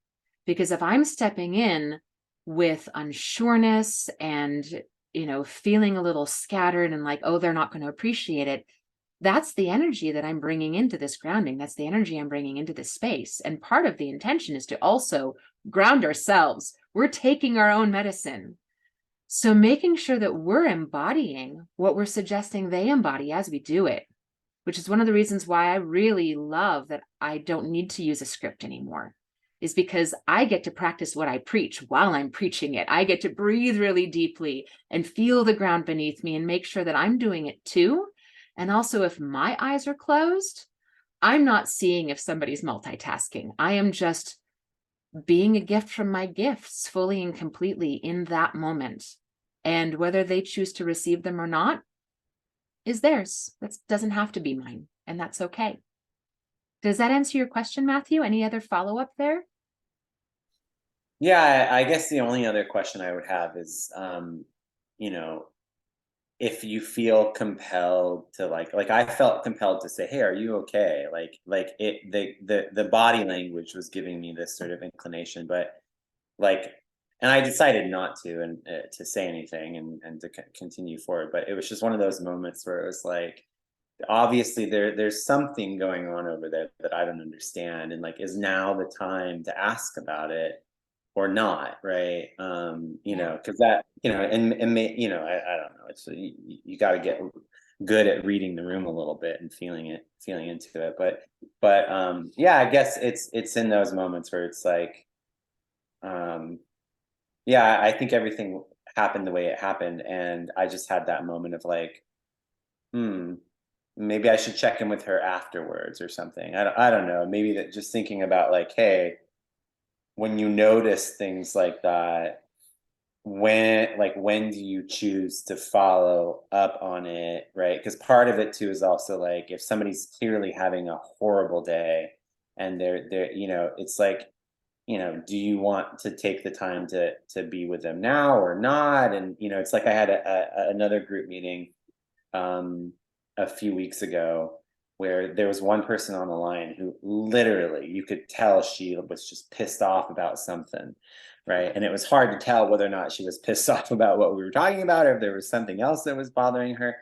A: Because if I'm stepping in with unsureness and, you know, feeling a little scattered and like, oh, they're not going to appreciate it, that's the energy that I'm bringing into this grounding. That's the energy I'm bringing into this space. And part of the intention is to also ground ourselves. We're taking our own medicine. So making sure that we're embodying what we're suggesting they embody as we do it, which is one of the reasons why I really love that I don't need to use a script anymore, is because I get to practice what I preach while I'm preaching it. I get to breathe really deeply and feel the ground beneath me and make sure that I'm doing it too. And also, if my eyes are closed, I'm not seeing if somebody's multitasking. I am just being a gift from my gifts fully and completely in that moment. And whether they choose to receive them or not is theirs. That doesn't have to be mine, and that's okay. Does that answer your question, Matthew? Any other follow-up there?
C: Yeah, I guess the only other question I would have is, you know, if you feel compelled to like I felt compelled to say, hey, are you okay? The body language was giving me this sort of inclination, but like, and I decided not to, and to say anything and to continue forward. But it was just one of those moments where it was like, obviously there's something going on over there that I don't understand, and like, is now the time to ask about it or not, right? You know, because that, you know, and may, you know, I don't know, it's you got to get good at reading the room a little bit and feeling into it. But yeah, I guess it's in those moments where it's like, yeah, I think everything happened the way it happened, and I just had that moment of like, maybe I should check in with her afterwards or something. I don't know. Maybe that, just thinking about like, hey, when you notice things like that, when do you choose to follow up on it, right? Because part of it too is also like, if somebody's clearly having a horrible day and they're you know, it's like, you know, do you want to take the time to be with them now or not? And you know, it's like I had another group meeting a few weeks ago where there was one person on the line who literally, you could tell she was just pissed off about something, right? And it was hard to tell whether or not she was pissed off about what we were talking about, or if there was something else that was bothering her.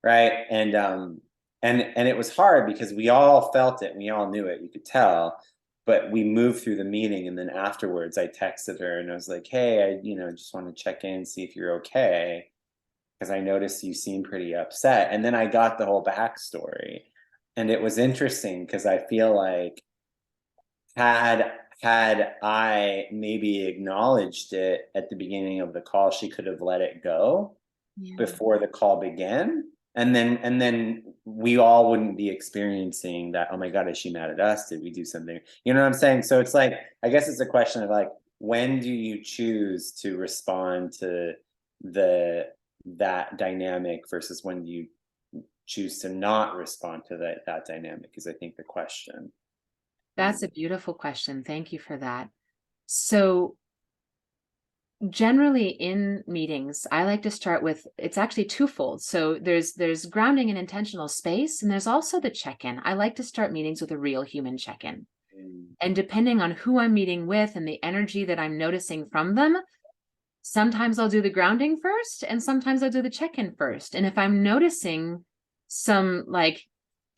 C: right? And it was hard because we all felt it, and we all knew it, you could tell. But we moved through the meeting, and then afterwards I texted her and I was like, hey, I just want to check in, see if you're okay, because I noticed you seem pretty upset. And then I got the whole backstory. And it was interesting because I feel like had I maybe acknowledged it at the beginning of the call, she could have let it go before the call began. And then we all wouldn't be experiencing that, oh my God, is she mad at us? Did we do something? You know what I'm saying? So it's like, I guess it's a question of like, when do you choose to respond to that dynamic versus when do you choose to not respond to that dynamic, is I think the question.
A: That's a beautiful question. Thank you for that. So generally in meetings, I like to start with, it's actually twofold. So there's grounding and intentional space, and there's also the check-in. I like to start meetings with a real human check-in. And depending on who I'm meeting with and the energy that I'm noticing from them, sometimes I'll do the grounding first, and sometimes I'll do the check-in first. And if I'm noticing some like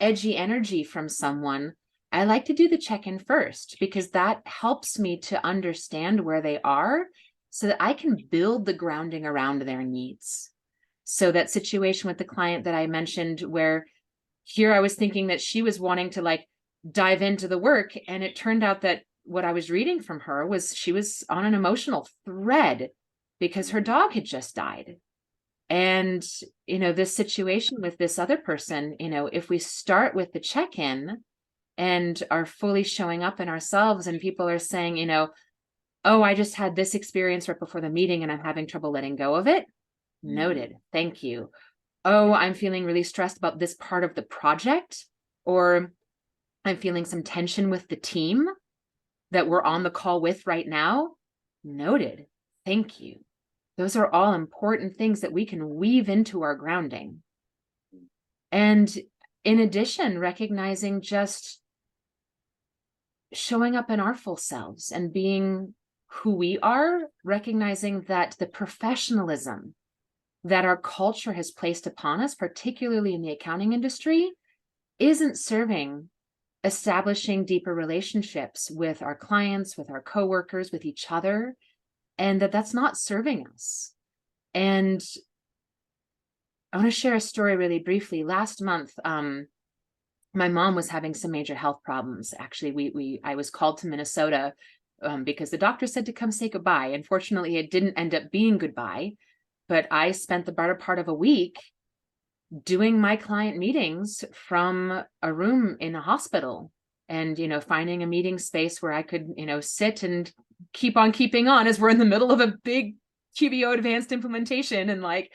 A: edgy energy from someone, I like to do the check-in first, because that helps me to understand where they are so that I can build the grounding around their needs. So that situation with the client that I mentioned, where here I was thinking that she was wanting to like dive into the work, and it turned out that what I was reading from her was she was on an emotional thread because her dog had just died. And, this situation with this other person, if we start with the check-in and are fully showing up in ourselves, and people are saying, oh, I just had this experience right before the meeting and I'm having trouble letting go of it. Noted. Thank you. Oh, I'm feeling really stressed about this part of the project, or I'm feeling some tension with the team that we're on the call with right now. Noted. Thank you. Those are all important things that we can weave into our grounding. And in addition, recognizing just showing up in our full selves and being who we are, recognizing that the professionalism that our culture has placed upon us, particularly in the accounting industry, isn't serving establishing deeper relationships with our clients, with our coworkers, with each other, and that's not serving us. And I want to share a story really briefly. Last month, my mom was having some major health problems. Actually, I was called to Minnesota because the doctor said to come say goodbye. Unfortunately, it didn't end up being goodbye, but I spent the better part of a week doing my client meetings from a room in a hospital, and, finding a meeting space where I could, sit and keep on keeping on as we're in the middle of a big QBO advanced implementation, and like,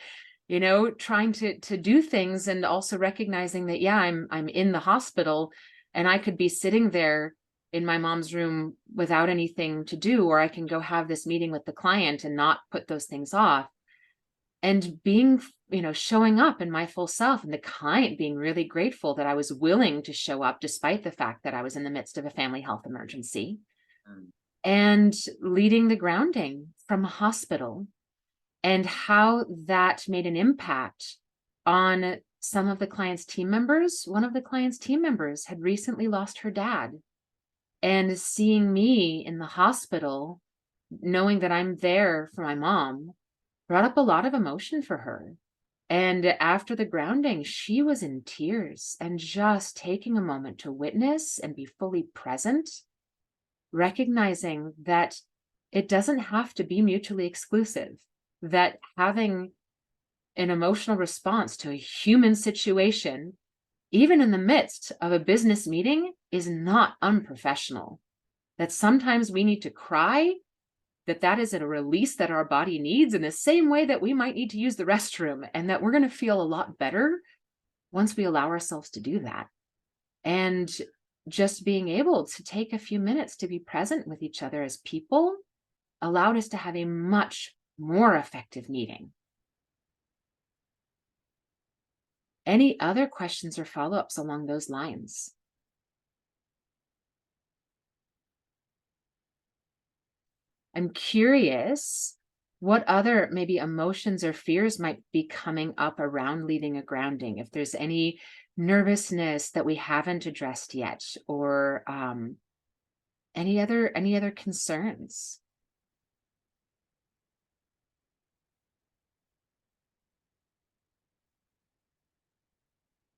A: trying to do things, and also recognizing that, yeah, I'm in the hospital and I could be sitting there in my mom's room without anything to do, or I can go have this meeting with the client and not put those things off. And being, showing up in my full self, and the client being really grateful that I was willing to show up despite the fact that I was in the midst of a family health emergency, and leading the grounding from a hospital, and how that made an impact on some of the client's team members. One of the client's team members had recently lost her dad, and seeing me in the hospital, knowing that I'm there for my mom, brought up a lot of emotion for her. And after the grounding, she was in tears, and just taking a moment to witness and be fully present, recognizing that it doesn't have to be mutually exclusive, that having an emotional response to a human situation, even in the midst of a business meeting, is not unprofessional. That sometimes we need to cry, that is a release that our body needs, in the same way that we might need to use the restroom, and that we're going to feel a lot better once we allow ourselves to do that. And just being able to take a few minutes to be present with each other as people allowed us to have a much more effective meeting. Any other questions or follow-ups along those lines? I'm curious what other maybe emotions or fears might be coming up around leading a grounding? If there's any nervousness that we haven't addressed yet, or any other concerns?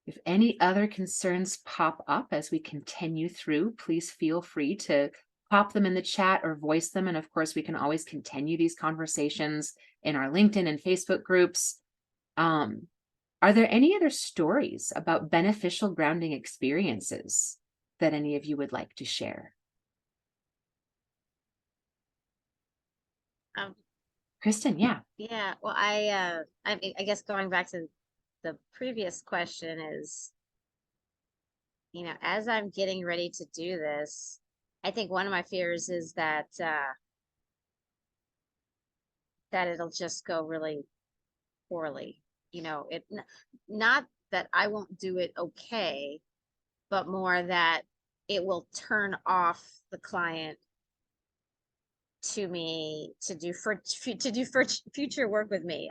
A: If any other concerns pop up as we continue through, please feel free to pop them in the chat or voice them. And of course, we can always continue these conversations in our LinkedIn and Facebook groups. Are there any other stories about beneficial grounding experiences that any of you would like to share? Kristen, yeah.
D: Yeah, well, I mean, I guess going back to the previous question is, as I'm getting ready to do this, I think one of my fears is that it'll just go really poorly. Not that I won't do it okay, but more that it will turn off the client to me to do future work with me,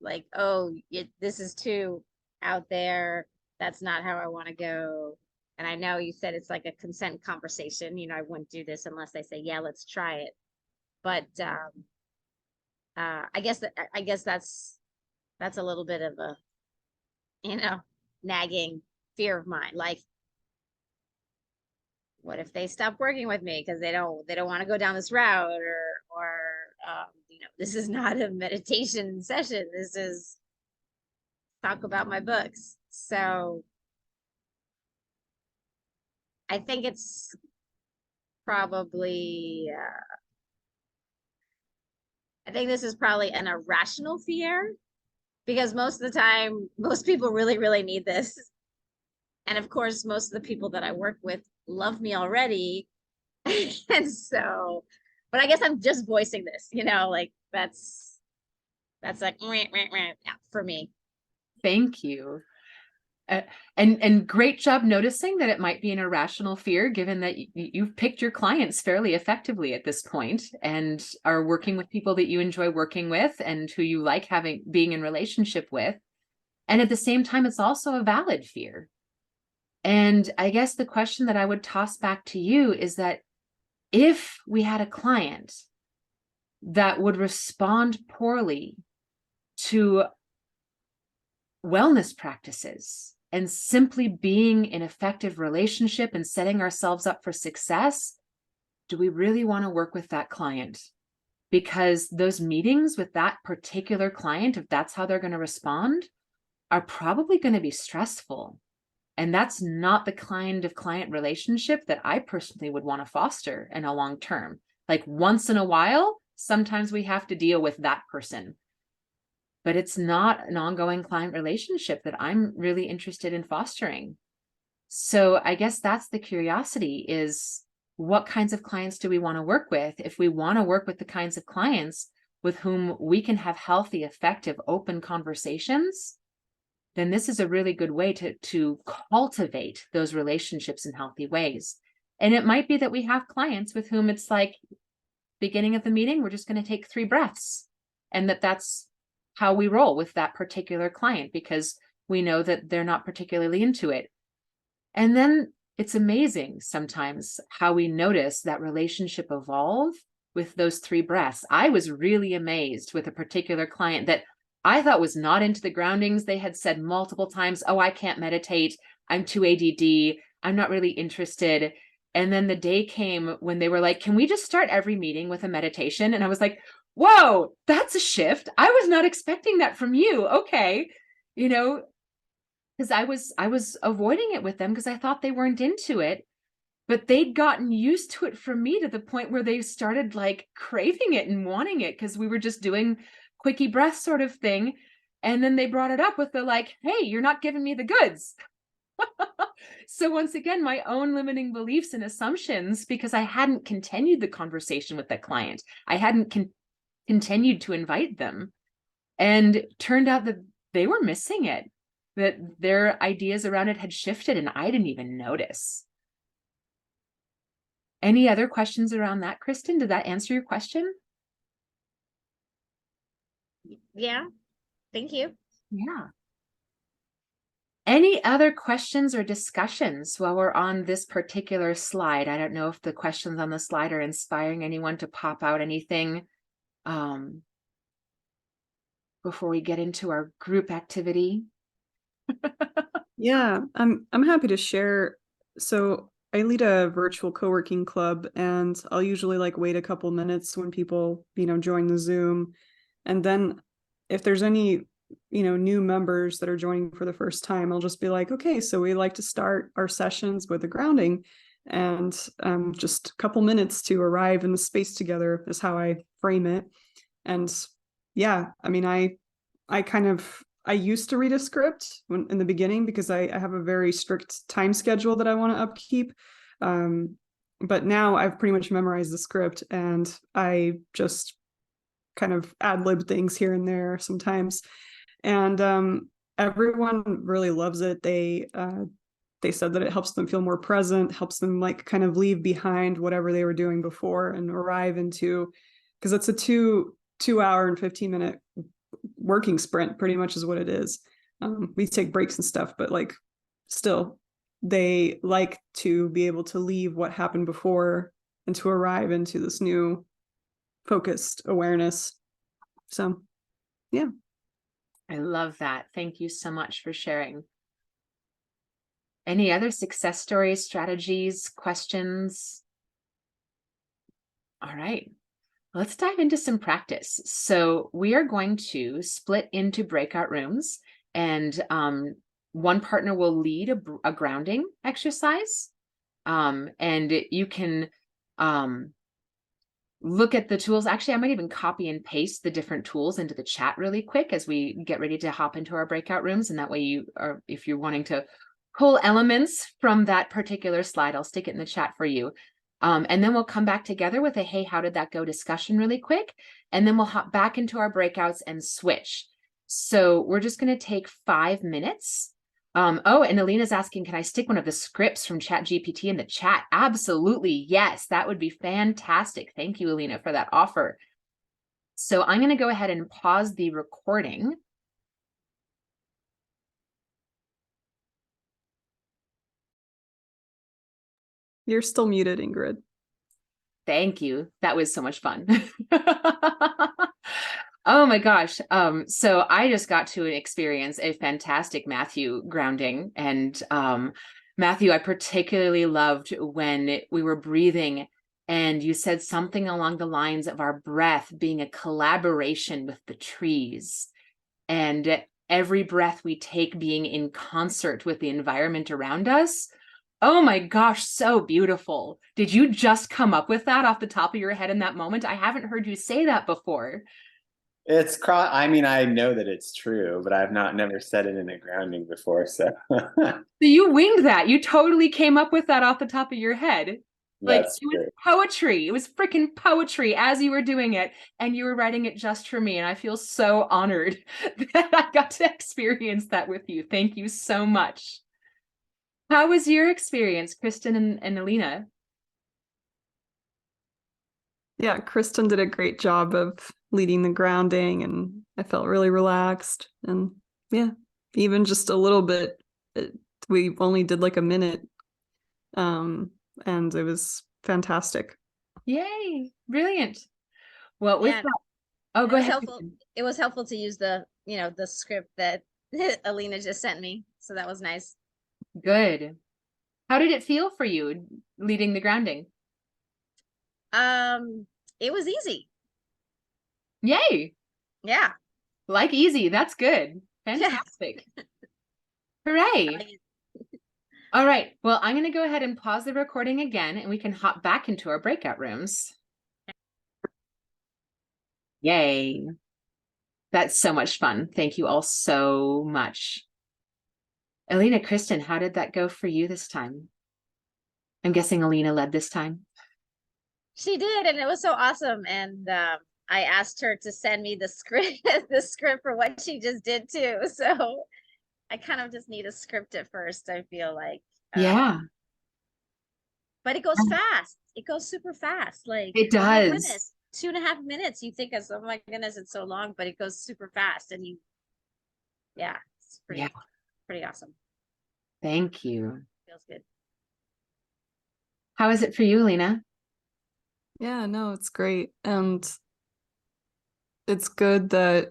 D: like, oh, this is too out there, that's not how I want to go. And I know you said it's like a consent conversation, I wouldn't do this unless they say, yeah, let's try it. But I guess that's a little bit of a nagging fear of mine, like, what if they stop working with me because they don't want to go down this route, or this is not a meditation session, this is talk about my books. So I think it's probably I think this is probably an irrational fear, because most of the time most people really, really need this. And of course, most of the people that I work with love me already. And so, but I guess I'm just voicing this, like that's like yeah, for me.
A: Thank you. And great job noticing that it might be an irrational fear, given that you've picked your clients fairly effectively at this point and are working with people that you enjoy working with and who you like being in relationship with. And at the same time, it's also a valid fear. And I guess the question that I would toss back to you is that if we had a client that would respond poorly to wellness practices and simply being in effective relationship and setting ourselves up for success, do we really want to work with that client? Because those meetings with that particular client, if that's how they're going to respond, are probably going to be stressful. And that's not the kind of client relationship that I personally would want to foster in a long term. Like once in a while, sometimes we have to deal with that person. But it's not an ongoing client relationship that I'm really interested in fostering. So I guess that's the curiosity, is what kinds of clients do we want to work with? If we want to work with the kinds of clients with whom we can have healthy, effective, open conversations, then this is a really good way to cultivate those relationships in healthy ways. And it might be that we have clients with whom it's like, beginning of the meeting, we're just going to take 3 breaths, and that's how we roll with that particular client, because we know that they're not particularly into it. And then it's amazing sometimes how we notice that relationship evolve with those 3 breaths. I was really amazed with a particular client that I thought was not into the groundings. They had said multiple times, oh, I can't meditate, I'm too ADD, I'm not really interested. And then the day came when they were like, can we just start every meeting with a meditation? And I was like, whoa, that's a shift. I was not expecting that from you. Okay. Because I was avoiding it with them because I thought they weren't into it, but they'd gotten used to it from me to the point where they started like craving it and wanting it, because we were just doing quickie breath sort of thing. And then they brought it up with the like, hey, you're not giving me the goods. So once again, my own limiting beliefs and assumptions, because I hadn't continued the conversation with that client. I hadn't continued to invite them. And turned out that they were missing it, that their ideas around it had shifted and I didn't even notice. Any other questions around that, Kristen? Did that answer your question?
D: Yeah. Thank you.
A: Yeah. Any other questions or discussions while we're on this particular slide? I don't know if the questions on the slide are inspiring anyone to pop out anything before we get into our group activity.
B: Yeah, I'm happy to share. So I lead a virtual co-working club, and I'll usually like wait a couple minutes when people, join the Zoom. And then if there's any, new members that are joining for the first time, I'll just be like, okay, so we like to start our sessions with a grounding, and just a couple minutes to arrive in the space together is how I frame it. And yeah, I mean, I used to read a script in the beginning because I have a very strict time schedule that I want to upkeep. But now I've pretty much memorized the script, and I just kind of ad-lib things here and there sometimes. And everyone really loves it. They said that it helps them feel more present, helps them like kind of leave behind whatever they were doing before and arrive into, because it's a two hour and 15-minute working sprint, pretty much is what it is. We take breaks and stuff, but like still they like to be able to leave what happened before and to arrive into this new focused awareness. So yeah.
A: I love that. Thank you so much for sharing. Any other success stories, strategies, questions? All right. Let's dive into some practice. So we are going to split into breakout rooms, and one partner will lead a grounding exercise. And you can look at the tools. Actually, I might even copy and paste the different tools into the chat really quick as we get ready to hop into our breakout rooms. And that way you are, if you're wanting to pull elements from that particular slide, I'll stick it in the chat for you. And then we'll come back together with a, hey, how did that go discussion really quick? And then we'll hop back into our breakouts and switch. So we're just going to take 5 minutes. Oh, and Alina's asking, can I stick one of the scripts from ChatGPT in the chat? Absolutely. Yes, that would be fantastic. Thank you, Alina, for that offer. So I'm going to go ahead and pause the recording.
B: You're still muted, Ingrid.
A: Thank you. That was so much fun. Oh my gosh. So I just got to experience a fantastic Matthew grounding. And Matthew, I particularly loved when we were breathing and you said something along the lines of our breath being a collaboration with the trees, and every breath we take being in concert with the environment around us. Oh my gosh, so beautiful. Did you just come up with that off the top of your head in that moment? I haven't heard you say that before.
C: I mean, I know that it's true, but I've never said it in a grounding before. So
A: So you winged that. You totally came up with that off the top of your head. Like,
C: that's
A: it was
C: true.
A: poetry. It was freaking poetry as you were doing it, and you were writing it just for me. And I feel so honored that I got to experience that with you. Thank you so much. How was your experience, Kristen and Alina?
B: Yeah, Kristen did a great job of leading the grounding, and I felt really relaxed. And yeah, even just a little bit, we only did like a minute, and it was fantastic.
A: Yay, brilliant. Well, with
D: Yeah,
A: that, oh, go ahead.
D: It was helpful to use the script that Alina just sent me. So that was nice.
A: Good. How did it feel for you leading the grounding?
D: It was easy.
A: Yay.
D: Yeah.
A: Like easy. That's good. Fantastic. Yeah. Hooray. All right. Well, I'm going to go ahead and pause the recording again, and we can hop back into our breakout rooms. Yay. That's so much fun. Thank you all so much. Alina, Kristen, how did that go for you this time? I'm guessing Alina led this time.
D: She did, and it was so awesome. And I asked her to send me the script, for what she just did too. So I kind of just need a script at first, I feel like.
A: Yeah.
D: But it goes fast. It goes super fast. Like,
A: it does.
D: 2.5 minutes. You think, oh my goodness, it's so long, but it goes super fast. And yeah, it's pretty awesome.
A: Thank you.
D: Feels good.
A: How is it for you, Lena?
B: Yeah, no, it's great. And it's good that,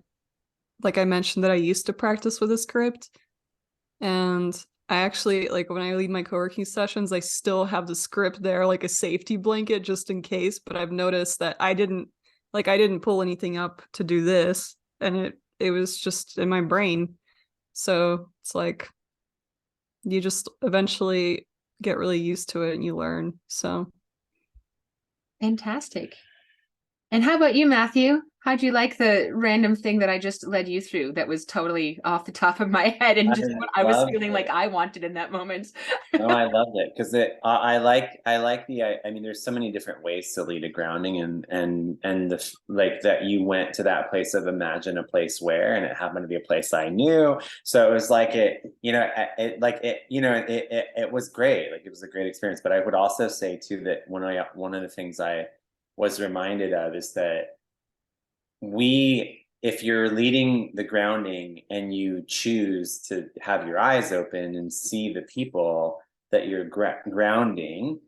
B: like I mentioned, that I used to practice with a script. And I actually, like, when I lead my co-working sessions, I still have the script there, like a safety blanket just in case. But I've noticed that I didn't pull anything up to do this, and it was just in my brain. So it's like you just eventually get really used to it and you learn. So
A: Fantastic. And how about you, Matthew? How'd you like the random thing that I just led you through that was totally off the top of my head and just what I was feeling like I wanted in that moment?
C: No, I loved it because I like I mean, there's so many different ways to lead a grounding, and the like that you went to that place of imagine a place where, and it happened to be a place I knew. So it was like it was great. Like, it was a great experience. But I would also say too that one of the things I was reminded of is that if you're leading the grounding and you choose to have your eyes open and see the people that you're grounding,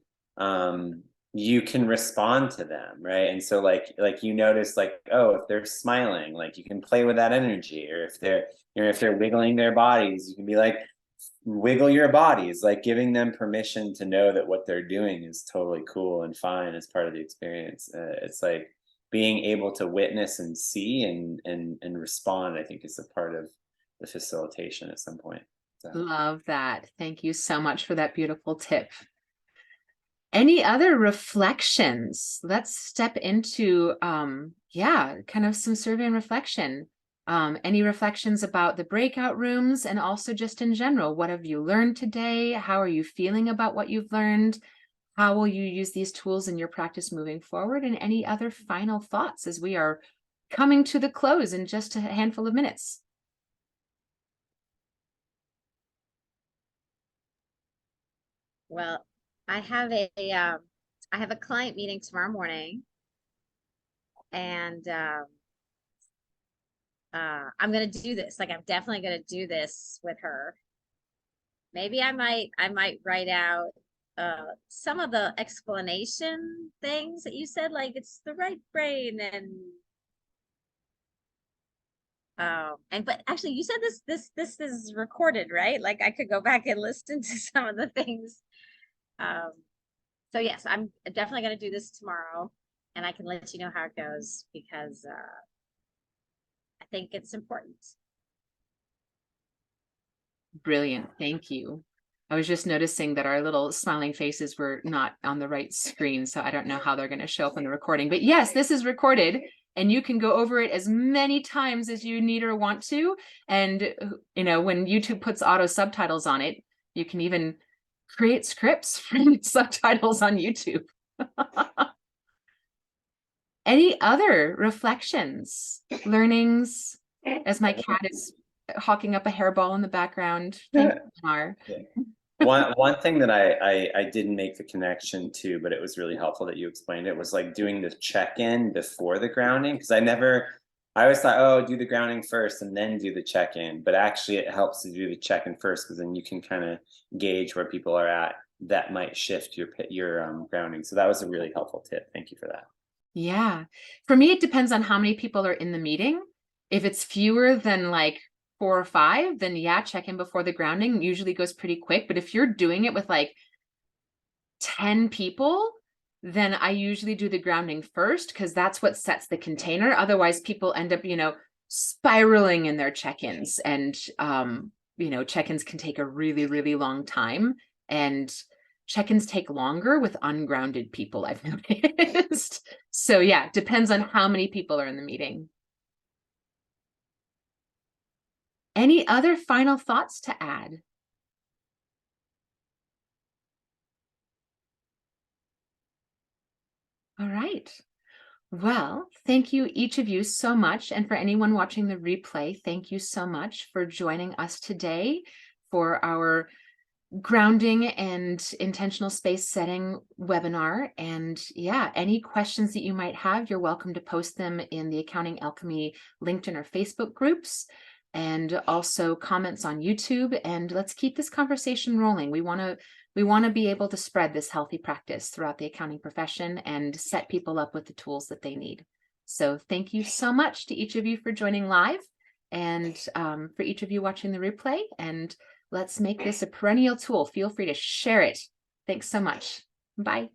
C: you can respond to them, right? And so like you notice, like, oh, if they're smiling, like, you can play with that energy. Or if they're wiggling their bodies, you can be like, wiggle your bodies, like giving them permission to know that what they're doing is totally cool and fine as part of the experience. It's like being able to witness and see and respond, I think, is a part of the facilitation at some point. So.
A: Love that. Thank you so much for that beautiful tip. Any other reflections? Let's step into, kind of some survey and reflection. Any reflections about the breakout rooms, and also just in general, what have you learned today? How are you feeling about what you've learned? How will you use these tools in your practice moving forward? And any other final thoughts as we are coming to the close in just a handful of minutes?
D: Well, I have a client meeting tomorrow morning, and I'm gonna do this. Like, I'm definitely gonna do this with her. Maybe I might write out some of the explanation things that you said, like it's the right brain, and but actually you said this is recorded, right? Like, I could go back and listen to some of the things. So yes, I'm definitely going to do this tomorrow, and I can let you know how it goes, because I think it's important.
A: Brilliant. Thank you. I was just noticing that our little smiling faces were not on the right screen, so I don't know how they're going to show up in the recording. But yes, this is recorded, and you can go over it as many times as you need or want to. And, when YouTube puts auto subtitles on it, you can even create scripts from subtitles on YouTube. Any other reflections, learnings, as my cat is hawking up a hairball in the background? Thank you, Mar.
C: One thing that I didn't make the connection to, but it was really helpful that you explained it, was like doing the check-in before the grounding, because I always thought, oh, do the grounding first and then do the check-in, but actually it helps to do the check-in first, because then you can kind of gauge where people are at. That might shift your grounding. So that was a really helpful tip. Thank you for that.
A: Yeah. For me, it depends on how many people are in the meeting. If it's fewer than like 4 or 5, then yeah, check in before the grounding usually goes pretty quick. But if you're doing it with like 10 people, then I usually do the grounding first, because that's what sets the container. Otherwise, people end up, spiraling in their check-ins, and, check-ins can take a really, really long time, and check-ins take longer with ungrounded people, I've noticed. So yeah, depends on how many people are in the meeting. Any other final thoughts to add? All right. Well, thank you, each of you, so much. And for anyone watching the replay, thank you so much for joining us today for our grounding and intentional space setting webinar. And yeah, any questions that you might have, you're welcome to post them in the Accounting Alchemy LinkedIn or Facebook groups, and also comments on YouTube. And let's keep this conversation rolling. We want to be able to spread this healthy practice throughout the accounting profession and set people up with the tools that they need. So thank you so much to each of you for joining live, and for each of you watching the replay. And let's make this a perennial tool. Feel free to share it. Thanks so much. Bye.